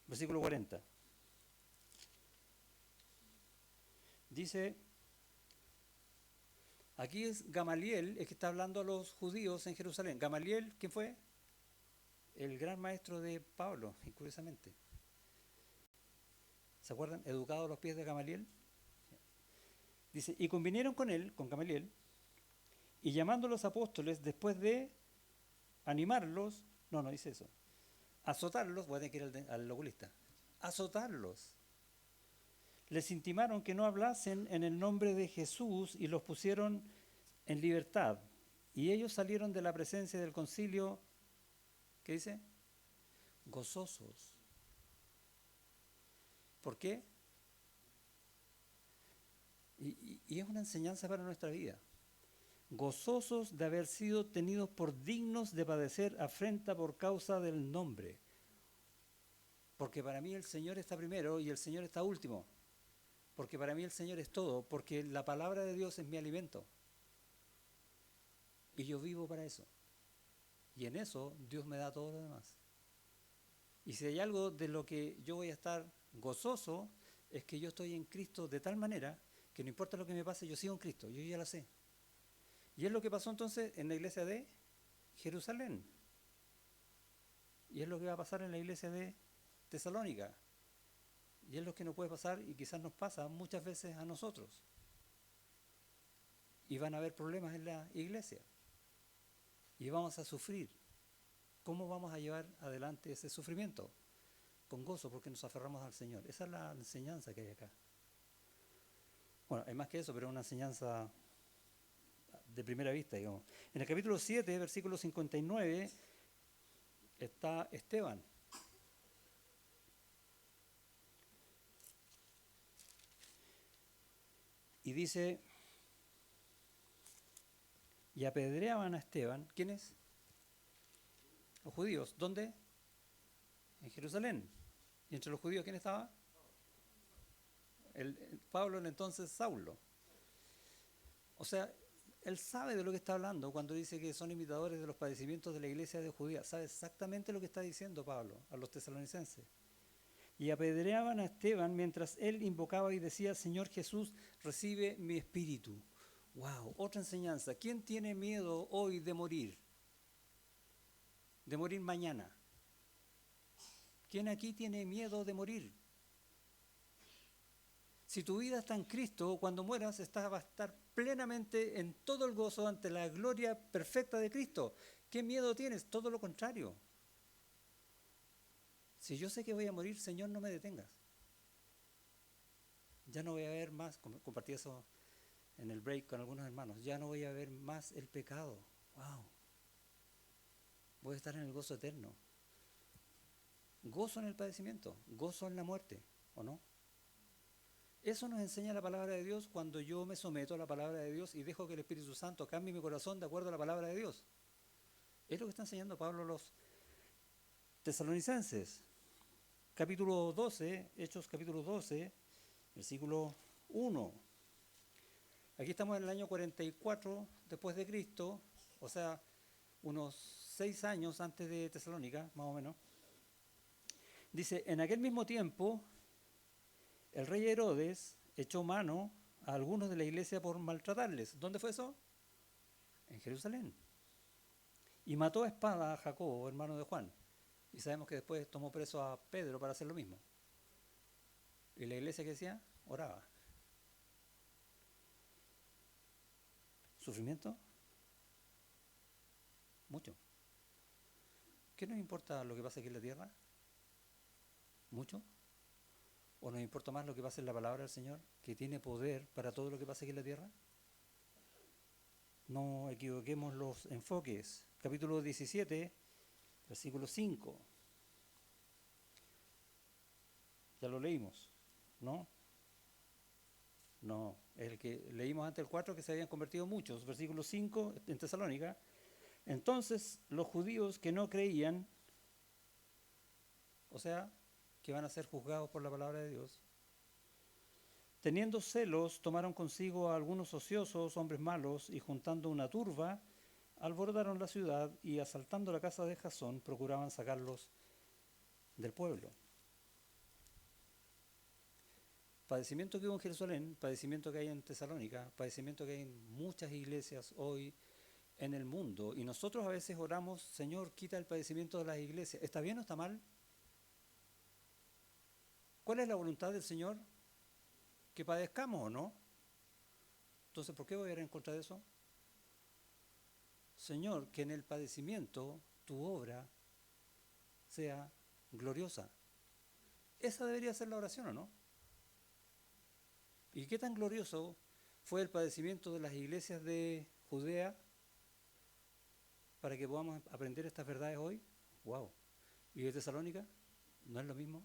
Versículo 40. Dice, aquí es Gamaliel, el que está hablando a los judíos en Jerusalén. Gamaliel, ¿quién fue? El gran maestro de Pablo, y curiosamente. ¿Se acuerdan? Educado a los pies de Gamaliel. Dice, y convinieron con él, con Gamaliel, y llamando a los apóstoles, después de animarlos, no dice eso, azotarlos, voy a tener que ir al oculista, azotarlos. Les intimaron que no hablasen en el nombre de Jesús y los pusieron en libertad. Y ellos salieron de la presencia del concilio, ¿qué dice? Gozosos. ¿Por qué? Y es una enseñanza para nuestra vida. Gozosos de haber sido tenidos por dignos de padecer afrenta por causa del nombre. Porque para mí el Señor está primero y el Señor está último. Porque para mí el Señor es todo. Porque la palabra de Dios es mi alimento. Y yo vivo para eso. Y en eso Dios me da todo lo demás. Y si hay algo de lo que yo voy a estar gozoso, es que yo estoy en Cristo de tal manera que no importa lo que me pase, yo sigo en Cristo, yo ya lo sé. Y es lo que pasó entonces en la iglesia de Jerusalén. Y es lo que va a pasar en la iglesia de Tesalónica. Y es lo que nos puede pasar y quizás nos pasa muchas veces a nosotros. Y van a haber problemas en la iglesia. Y vamos a sufrir. ¿Cómo vamos a llevar adelante ese sufrimiento? Con gozo, porque nos aferramos al Señor. Esa es la enseñanza que hay acá. Bueno, hay más que eso, pero es una enseñanza de primera vista, digamos. En el capítulo 7, versículo 59, está Esteban. Y dice, y apedreaban a Esteban. ¿Quiénes? Los judíos. ¿Dónde? En Jerusalén. ¿Y entre los judíos quién estaba? Pablo, en entonces Saulo. O sea, él sabe de lo que está hablando cuando dice que son imitadores de los padecimientos de la iglesia de Judía. Sabe exactamente lo que está diciendo Pablo a los tesalonicenses. Y apedreaban a Esteban mientras él invocaba y decía, Señor Jesús, recibe mi espíritu. ¡Wow! Otra enseñanza. ¿Quién tiene miedo hoy de morir? De morir mañana. ¿Quién aquí tiene miedo de morir? Si tu vida está en Cristo, cuando mueras vas a estar plenamente en todo el gozo ante la gloria perfecta de Cristo. ¿Qué miedo tienes? Todo lo contrario. Si yo sé que voy a morir, Señor, no me detengas. Ya no voy a ver más, compartí eso en el break con algunos hermanos, ya no voy a ver más el pecado. ¡Wow! Voy a estar en el gozo eterno. Gozo en el padecimiento, gozo en la muerte, ¿o no? Eso nos enseña la palabra de Dios cuando yo me someto a la palabra de Dios y dejo que el Espíritu Santo cambie mi corazón de acuerdo a la palabra de Dios. Es lo que está enseñando Pablo a los tesalonicenses. Capítulo 12, Hechos capítulo 12, versículo 1. Aquí estamos en el año 44 después de Cristo, o sea, unos 6 años antes de Tesalónica, más o menos. Dice, en aquel mismo tiempo, el rey Herodes echó mano a algunos de la iglesia por maltratarles. ¿Dónde fue eso? En Jerusalén. Y mató a espada a Jacobo, hermano de Juan. Y sabemos que después tomó preso a Pedro para hacer lo mismo. Y la iglesia, ¿qué decía? Oraba. ¿Sufrimiento? Mucho. ¿Qué nos importa lo que pasa aquí en la tierra? ¿Mucho? ¿O nos importa más lo que pasa en la palabra del Señor, que tiene poder para todo lo que pasa aquí en la tierra? No equivoquemos los enfoques. Capítulo 17, versículo 5. Ya lo leímos, ¿no? No, el que leímos antes el 4, que se habían convertido muchos. Versículo 5 en Tesalónica. Entonces los judíos que no creían, o sea, que van a ser juzgados por la palabra de Dios, teniendo celos, tomaron consigo a algunos ociosos, hombres malos, y juntando una turba, alborotaron la ciudad y asaltando la casa de Jasón, procuraban sacarlos del pueblo. Padecimiento que hubo en Jerusalén, padecimiento que hay en Tesalónica, padecimiento que hay en muchas iglesias hoy en el mundo. Y nosotros a veces oramos, Señor, quita el padecimiento de las iglesias. ¿Está bien o está mal? ¿Cuál es la voluntad del Señor? Que padezcamos o no. Entonces, ¿por qué voy a ir en contra de eso? Señor, que en el padecimiento tu obra sea gloriosa. Esa debería ser la oración, ¿o no? ¿Y qué tan glorioso fue el padecimiento de las iglesias de Judea para que podamos aprender estas verdades hoy? ¡Wow! ¿Y de Tesalónica? ¿No es lo mismo?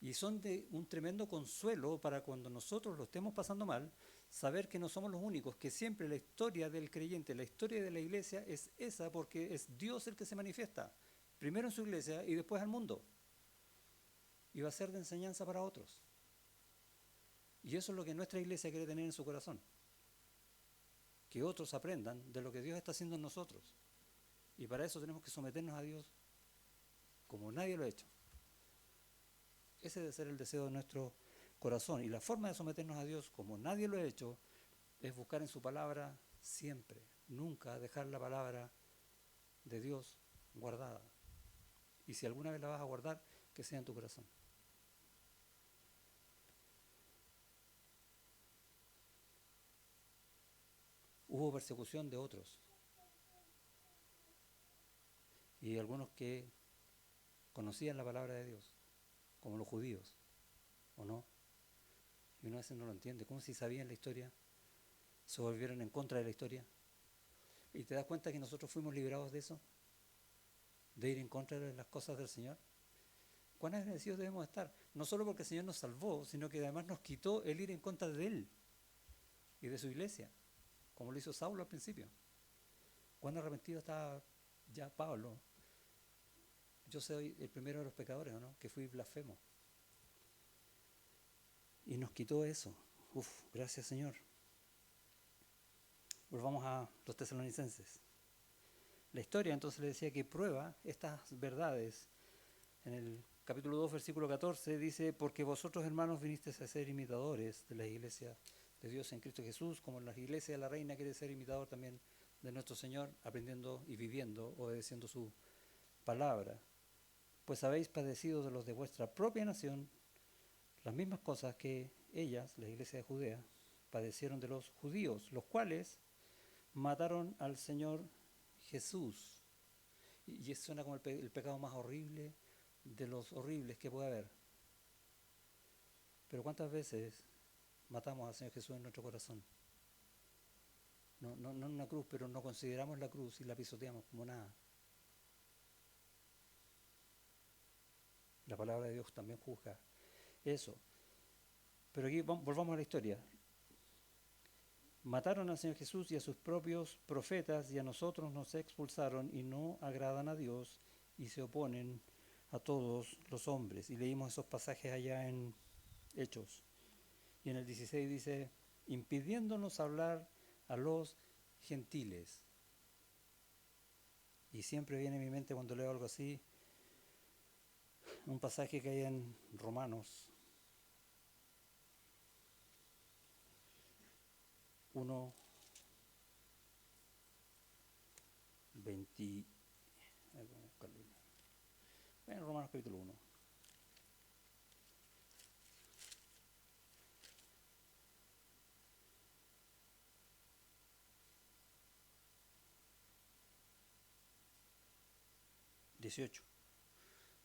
Y son de un tremendo consuelo para cuando nosotros lo estemos pasando mal, saber que no somos los únicos, que siempre la historia del creyente, la historia de la iglesia es esa porque es Dios el que se manifiesta, primero en su iglesia y después al mundo. y va a ser de enseñanza para otros. Y eso es lo que nuestra iglesia quiere tener en su corazón. Que otros aprendan de lo que Dios está haciendo en nosotros. Y para eso tenemos que someternos a Dios como nadie lo ha hecho. Ese debe ser el deseo de nuestro corazón. Y la forma de someternos a Dios como nadie lo ha hecho es buscar en su palabra siempre. Nunca dejar la palabra de Dios guardada. Y si alguna vez la vas a guardar, que sea en tu corazón. Hubo persecución de otros. Y algunos que conocían la palabra de Dios, como los judíos, ¿o no? Y uno a veces no lo entiende. ¿Cómo si sabían la historia, se volvieron en contra de la historia? ¿Y te das cuenta que nosotros fuimos librados de eso? De ir en contra de las cosas del Señor. ¿Cuán agradecidos debemos estar? No solo porque el Señor nos salvó, sino que además nos quitó el ir en contra de Él y de su iglesia, como lo hizo Saulo al principio. ¿Cuán arrepentido estaba ya Pablo? Yo soy el primero de los pecadores, ¿o no? Que fui blasfemo. Y nos quitó eso. Gracias Señor. Volvamos a los tesalonicenses. La historia entonces le decía que prueba estas verdades. En el capítulo 2, versículo 14 dice: porque vosotros, hermanos, vinisteis a ser imitadores de la iglesia de Dios en Cristo Jesús, como la iglesia de la reina quiere ser imitador también de nuestro Señor, aprendiendo y viviendo, obedeciendo su palabra. Pues habéis padecido de los de vuestra propia nación las mismas cosas que ellas, la iglesia de Judea, padecieron de los judíos, los cuales mataron al Señor Jesús. Y eso suena como el pecado más horrible de los horribles que puede haber. Pero ¿cuántas veces matamos al Señor Jesús en nuestro corazón? No en una cruz, pero no consideramos la cruz y la pisoteamos como nada. La palabra de Dios también juzga eso. Pero aquí volvamos a la historia. Mataron al Señor Jesús y a sus propios profetas, y a nosotros nos expulsaron, y no agradan a Dios y se oponen a todos los hombres. Y leímos esos pasajes allá en Hechos. Y en el 16 dice: impidiéndonos hablar a los gentiles. Y siempre viene a mi mente cuando leo algo así un pasaje que hay en Romanos 1, 20. En Romanos capítulo 1.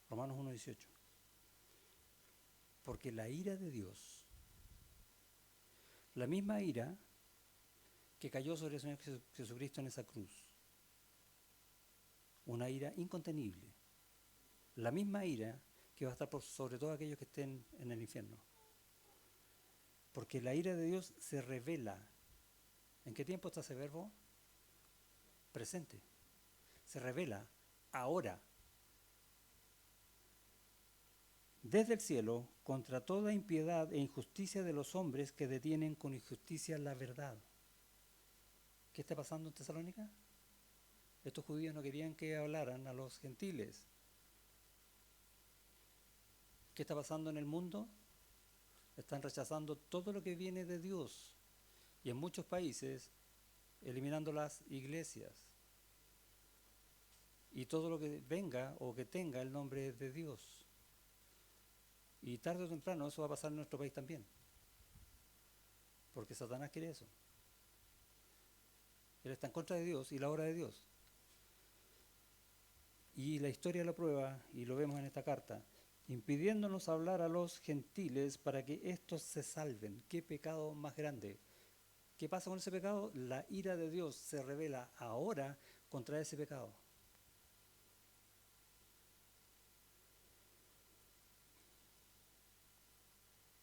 Romanos 1:18. Porque la ira de Dios, la misma ira que cayó sobre el Señor Jesucristo en esa cruz, una ira incontenible, la misma ira que va a estar sobre todos aquellos que estén en el infierno. Porque la ira de Dios se revela. ¿En qué tiempo está ese verbo? Presente. Se revela ahora. Desde el cielo, contra toda impiedad e injusticia de los hombres que detienen con injusticia la verdad. ¿Qué está pasando en Tesalónica? Estos judíos no querían que hablaran a los gentiles. ¿Qué está pasando en el mundo? Están rechazando todo lo que viene de Dios. Y en muchos países, eliminando las iglesias. Y todo lo que venga o que tenga el nombre de Dios. Y tarde o temprano eso va a pasar en nuestro país también. Porque Satanás quiere eso. Él está en contra de Dios y la obra de Dios. Y la historia lo prueba, y lo vemos en esta carta, impidiéndonos hablar a los gentiles para que éstos se salven. ¿Qué pecado más grande? ¿Qué pasa con ese pecado? La ira de Dios se revela ahora contra ese pecado.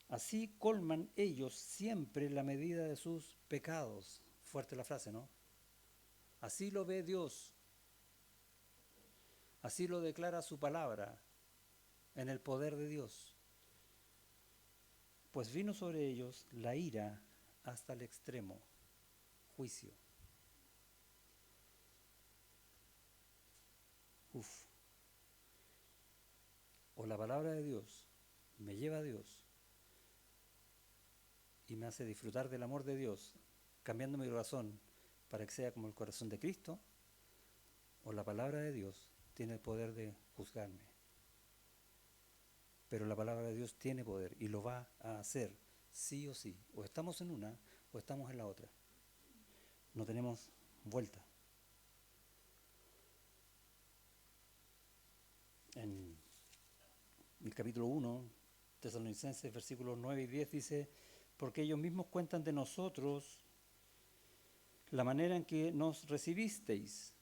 Así colman ellos siempre la medida de sus pecados. Fuerte la frase, ¿no? Así lo ve Dios. Así lo declara su palabra en el poder de Dios. pues vino sobre ellos la ira hasta el extremo, juicio. Uf. O la palabra de Dios me lleva a Dios y me hace disfrutar del amor de Dios, cambiando mi corazón para que sea como el corazón de Cristo, o la palabra de Dios tiene el poder de juzgarme. Pero la palabra de Dios tiene poder y lo va a hacer sí o sí. O estamos en una o estamos en la otra. No tenemos vuelta. En el capítulo 1, Tesalonicenses, versículos 9 y 10 dice: porque ellos mismos cuentan de nosotros la manera en que nos recibisteis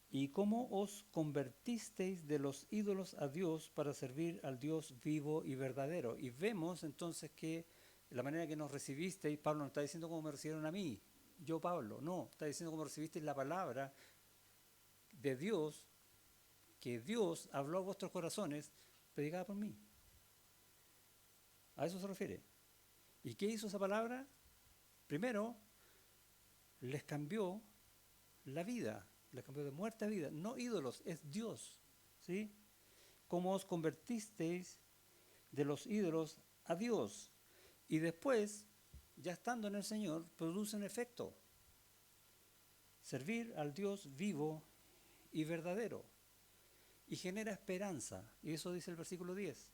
y cómo os convertisteis de los ídolos a Dios para servir al Dios vivo y verdadero. Y vemos entonces que la manera en que nos recibisteis, Pablo no está diciendo cómo me recibieron a mí, yo Pablo, no, está diciendo cómo recibisteis la palabra de Dios, que Dios habló a vuestros corazones, predicada por mí. A eso se refiere. ¿Y qué hizo esa palabra? Primero, les cambió la vida, les cambió de muerte a vida. No ídolos, es Dios. ¿Sí? Cómo os convertisteis de los ídolos a Dios. Y después, ya estando en el Señor, produce un efecto. Servir al Dios vivo y verdadero. Y genera esperanza. Y eso dice el versículo 10.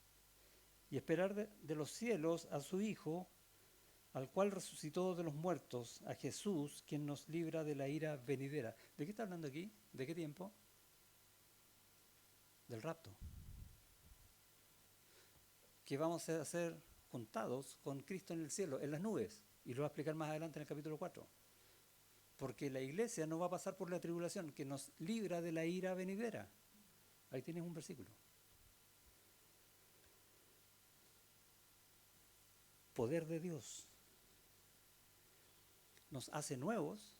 Y esperar de los cielos a su Hijo, al cual resucitó de los muertos, a Jesús, quien nos libra de la ira venidera. ¿De qué está hablando aquí? ¿De qué tiempo? Del rapto. Que vamos a ser juntados con Cristo en el cielo, en las nubes. Y lo va a explicar más adelante en el capítulo 4. Porque la iglesia no va a pasar por la tribulación, que nos libra de la ira venidera. Ahí tienes un versículo. Poder de Dios. Nos hace nuevos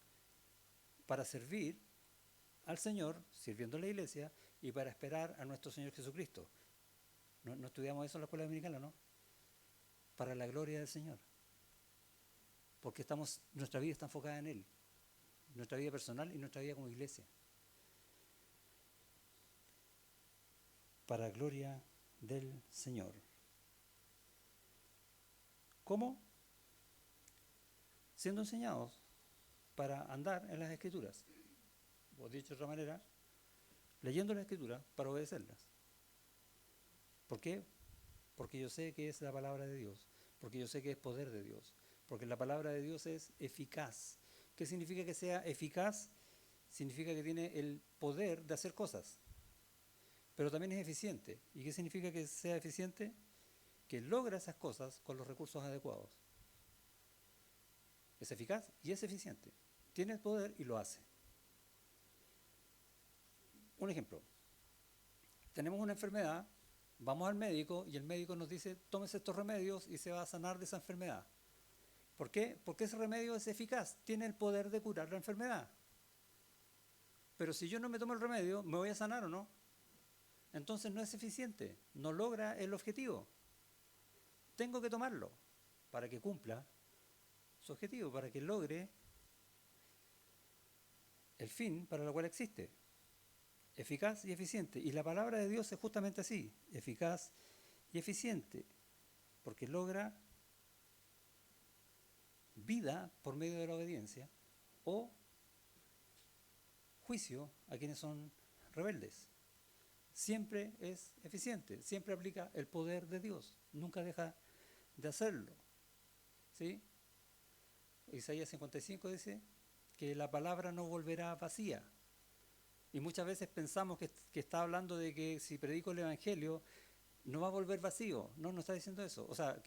para servir al Señor, sirviendo a la iglesia, y para esperar a nuestro Señor Jesucristo. ¿No estudiamos eso en la escuela dominicana, no? Para la gloria del Señor. Porque nuestra vida está enfocada en Él. Nuestra vida personal y nuestra vida como iglesia. Para gloria del Señor. ¿Cómo? Siendo enseñados para andar en las Escrituras. O dicho de otra manera, leyendo las Escrituras para obedecerlas. ¿Por qué? Porque yo sé que es la palabra de Dios. Porque yo sé que es poder de Dios. Porque la palabra de Dios es eficaz. ¿Qué significa que sea eficaz? Significa que tiene el poder de hacer cosas. Pero también es eficiente. ¿Y qué significa que sea eficiente? Que logra esas cosas con los recursos adecuados. Es eficaz y es eficiente. Tiene el poder y lo hace. Un ejemplo. Tenemos una enfermedad, vamos al médico y el médico nos dice: tómese estos remedios y se va a sanar de esa enfermedad. ¿Por qué? Porque ese remedio es eficaz, tiene el poder de curar la enfermedad. Pero si yo no me tomo el remedio, ¿me voy a sanar o no? Entonces no es eficiente, no logra el objetivo. Tengo que tomarlo para que cumpla su objetivo, para que logre el fin para el cual existe. Eficaz y eficiente. Y la palabra de Dios es justamente así, eficaz y eficiente, porque logra vida por medio de la obediencia o juicio a quienes son rebeldes. Siempre es eficiente, siempre aplica el poder de Dios, nunca deja de hacerlo. ¿Sí? Isaías 55 dice que la palabra no volverá vacía. Y muchas veces pensamos que está hablando de que si predico el Evangelio no va a volver vacío. No está diciendo eso. O sea,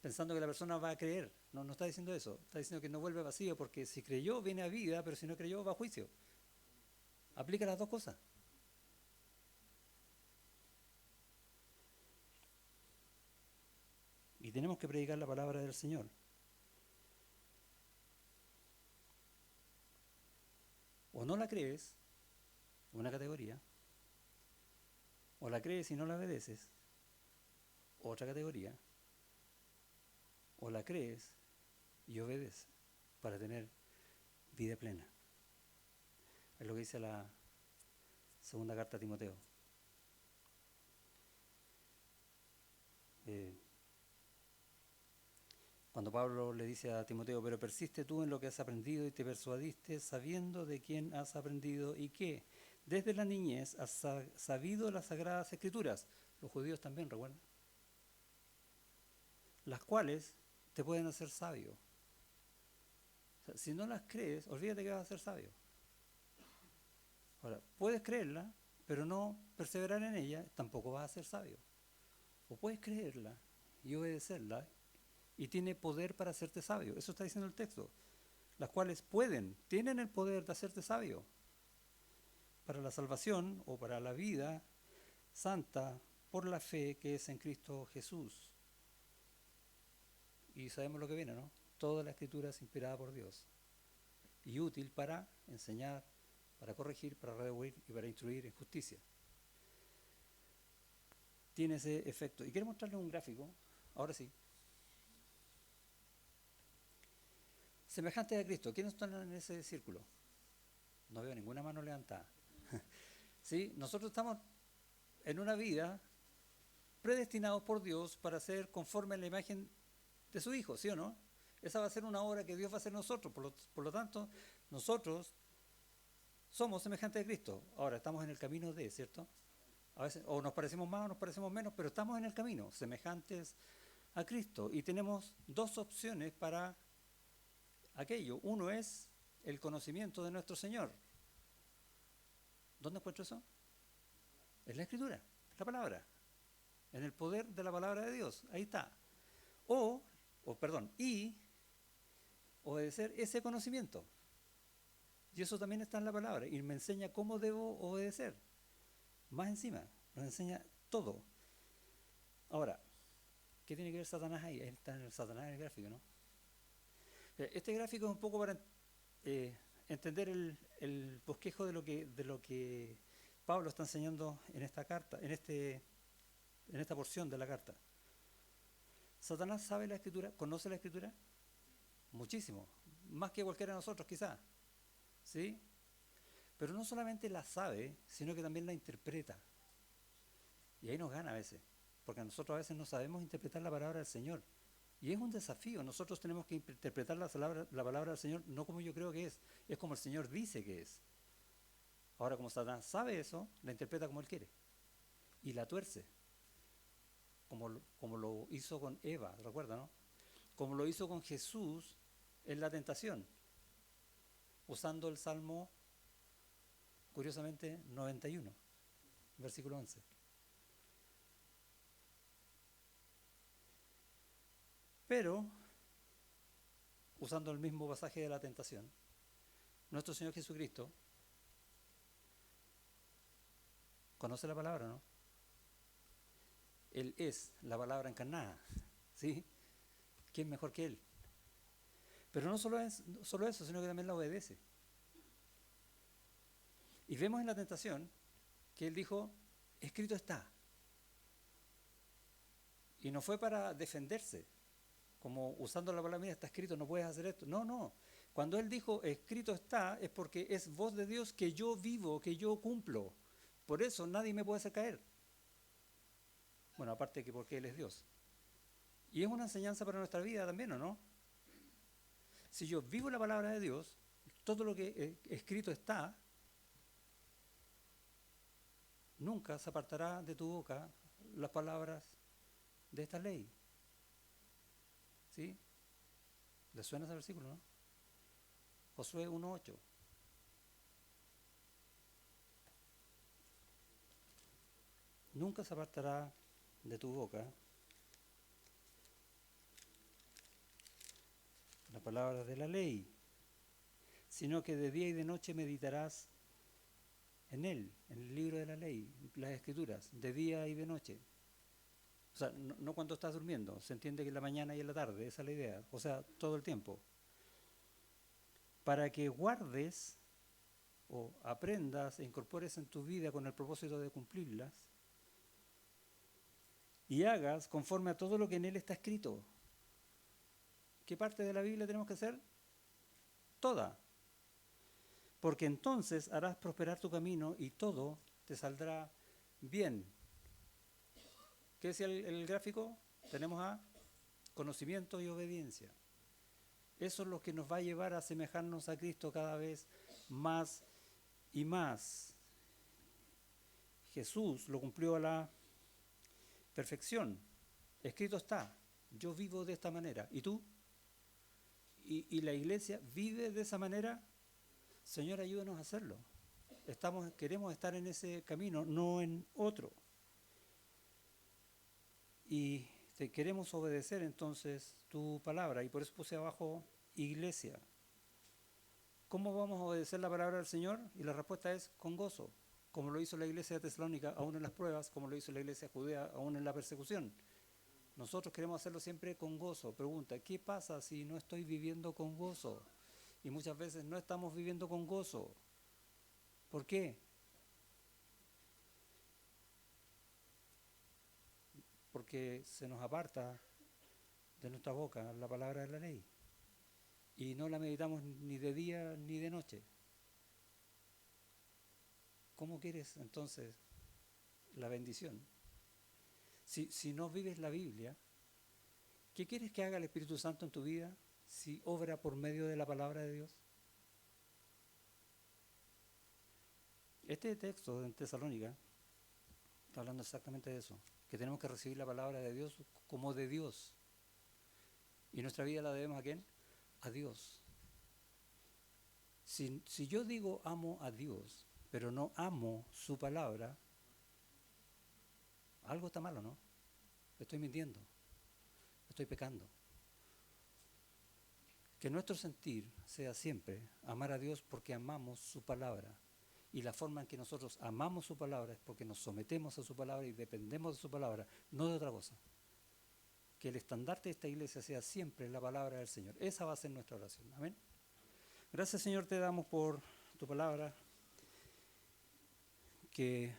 pensando que la persona va a creer. No está diciendo eso. Está diciendo que no vuelve vacío porque si creyó viene a vida, pero si no creyó va a juicio. Aplica las dos cosas. Y tenemos que predicar la palabra del Señor. O no la crees, una categoría, o la crees y no la obedeces, otra categoría, o la crees y obedeces para tener vida plena. Es lo que dice la segunda carta a Timoteo. Cuando Pablo le dice a Timoteo, pero persiste tú en lo que has aprendido y te persuadiste sabiendo de quién has aprendido y que desde la niñez has sabido las sagradas escrituras. Los judíos también, recuerdan, las cuales te pueden hacer sabio. O sea, si no las crees, olvídate que vas a ser sabio. Ahora, puedes creerla, pero no perseverar en ella, tampoco vas a ser sabio. O puedes creerla y obedecerla, y tiene poder para hacerte sabio. Eso está diciendo el texto. Las cuales tienen el poder de hacerte sabio para la salvación o para la vida santa por la fe que es en Cristo Jesús. Y sabemos lo que viene, ¿no? Toda la escritura es inspirada por Dios y útil para enseñar, para corregir, para redarguir y para instruir en justicia. Tiene ese efecto. Y quiero mostrarles un gráfico, ahora sí. Semejantes a Cristo. ¿Quiénes están en ese círculo? No veo ninguna mano levantada. ¿Sí? Nosotros estamos en una vida predestinados por Dios para ser conforme a la imagen de su Hijo, ¿sí o no? Esa va a ser una obra que Dios va a hacer nosotros. Por lo tanto, nosotros somos semejantes a Cristo. Ahora, estamos en el camino de, ¿cierto? A veces o nos parecemos más o nos parecemos menos, pero estamos en el camino, semejantes a Cristo. Y tenemos dos opciones para aquello. Uno es el conocimiento de nuestro Señor. ¿Dónde encuentro eso? Es la Escritura, la palabra. En el poder de la palabra de Dios. Ahí está. Y obedecer ese conocimiento. Y eso también está en la palabra. Y me enseña cómo debo obedecer. Más encima, nos enseña todo. Ahora, ¿qué tiene que ver Satanás ahí? Está en el Satanás en el gráfico, ¿no? Este gráfico es un poco para entender el bosquejo de lo que Pablo está enseñando en esta carta, en esta porción de la carta. Satanás sabe la Escritura, conoce la Escritura, muchísimo, más que cualquiera de nosotros quizás, ¿sí? Pero no solamente la sabe, sino que también la interpreta. Y ahí nos gana a veces, porque nosotros a veces no sabemos interpretar la palabra del Señor. Y es un desafío, nosotros tenemos que interpretar la palabra del Señor no como yo creo que es como el Señor dice que es. Ahora, como Satanás sabe eso, la interpreta como él quiere. Y la tuerce, como lo hizo con Eva, ¿recuerda, no? Como lo hizo con Jesús en la tentación, usando el Salmo, curiosamente, 91, versículo 11. Pero, usando el mismo pasaje de la tentación, nuestro Señor Jesucristo conoce la palabra, ¿no? Él es la palabra encarnada, ¿sí? ¿Quién mejor que Él? Pero no solo eso, sino que también la obedece. Y vemos en la tentación que Él dijo, escrito está. Y no fue para defenderse, como usando la palabra, mira, está escrito, no puedes hacer esto. No. Cuando Él dijo, escrito está, es porque es voz de Dios que yo vivo, que yo cumplo. Por eso nadie me puede hacer caer. Bueno, aparte que porque Él es Dios. Y es una enseñanza para nuestra vida también, ¿o no? Si yo vivo la palabra de Dios, todo lo que escrito está, nunca se apartará de tu boca las palabras de esta ley. ¿Sí? ¿Les suena ese versículo, no? Josué 1:8. Nunca se apartará de tu boca la palabra de la ley, sino que de día y de noche meditarás en él, en el libro de la ley, las escrituras, de día y de noche. O sea, no cuando estás durmiendo, se entiende que en la mañana y en la tarde, esa es la idea, o sea, todo el tiempo. Para que guardes o aprendas e incorpores en tu vida con el propósito de cumplirlas, y hagas conforme a todo lo que en él está escrito. ¿Qué parte de la Biblia tenemos que hacer? Toda. Porque entonces harás prosperar tu camino y todo te saldrá bien. ¿Qué decía el gráfico? Tenemos a conocimiento y obediencia. Eso es lo que nos va a llevar a asemejarnos a Cristo cada vez más y más. Jesús lo cumplió a la perfección. Escrito está, yo vivo de esta manera. ¿Y tú? ¿Y la iglesia vive de esa manera? Señor, ayúdanos a hacerlo. Queremos estar en ese camino, no en otro. Y te queremos obedecer entonces tu palabra, y por eso puse abajo iglesia. ¿Cómo vamos a obedecer la palabra del Señor? Y la respuesta es con gozo, como lo hizo la iglesia de Tesalónica aún en las pruebas, como lo hizo la iglesia judía aún en la persecución. Nosotros queremos hacerlo siempre con gozo. Pregunta, ¿qué pasa si no estoy viviendo con gozo? Y muchas veces no estamos viviendo con gozo. ¿Por qué? Porque se nos aparta de nuestra boca la palabra de la ley y no la meditamos ni de día ni de noche. ¿Cómo quieres entonces la bendición? Si no vives la Biblia, ¿qué quieres que haga el Espíritu Santo en tu vida si obra por medio de la palabra de Dios? Este texto en Tesalónica está hablando exactamente de eso, que tenemos que recibir la palabra de Dios como de Dios. ¿Y nuestra vida la debemos a quién? A Dios. Si yo digo amo a Dios, pero no amo su palabra, algo está malo, ¿no? Estoy mintiendo, estoy pecando. Que nuestro sentir sea siempre amar a Dios porque amamos su palabra. Y la forma en que nosotros amamos su palabra es porque nos sometemos a su palabra y dependemos de su palabra, no de otra cosa. Que el estandarte de esta iglesia sea siempre la palabra del Señor. Esa va a ser nuestra oración. Amén. Gracias, Señor, te damos por tu palabra, que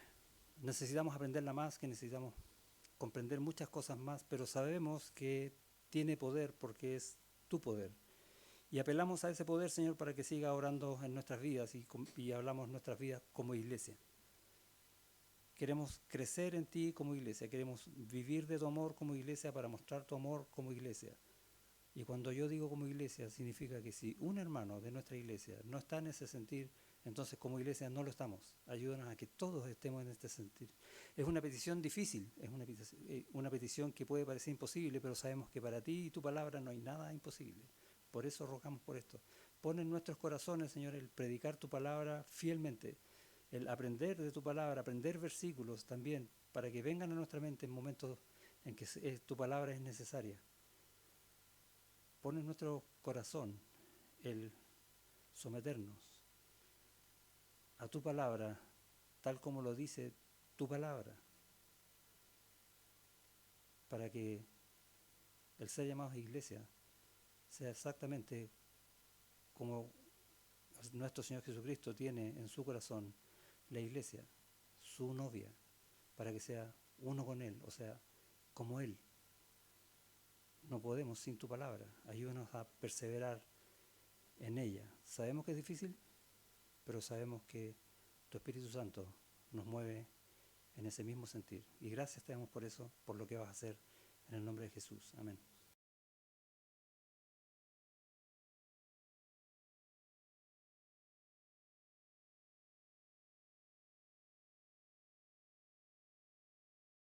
necesitamos aprenderla más, que necesitamos comprender muchas cosas más, pero sabemos que tiene poder porque es tu poder. Y apelamos a ese poder, Señor, para que siga orando en nuestras vidas y hablamos nuestras vidas como iglesia. Queremos crecer en ti como iglesia, queremos vivir de tu amor como iglesia para mostrar tu amor como iglesia. Y cuando yo digo como iglesia, significa que si un hermano de nuestra iglesia no está en ese sentir, entonces como iglesia no lo estamos. Ayúdanos a que todos estemos en este sentir. Es una petición difícil, es una petición que puede parecer imposible, pero sabemos que para ti y tu palabra no hay nada imposible. Por eso rogamos por esto. Pon en nuestros corazones, Señor, el predicar tu palabra fielmente, el aprender de tu palabra, aprender versículos también, para que vengan a nuestra mente en momentos en que tu palabra es necesaria. Pon en nuestro corazón el someternos a tu palabra, tal como lo dice tu palabra, para que el ser llamado iglesia sea exactamente como nuestro Señor Jesucristo tiene en su corazón la iglesia, su novia, para que sea uno con Él, o sea, como Él. No podemos sin tu palabra. Ayúdanos a perseverar en ella. Sabemos que es difícil, pero sabemos que tu Espíritu Santo nos mueve en ese mismo sentir. Y gracias te damos por eso, por lo que vas a hacer en el nombre de Jesús. Amén.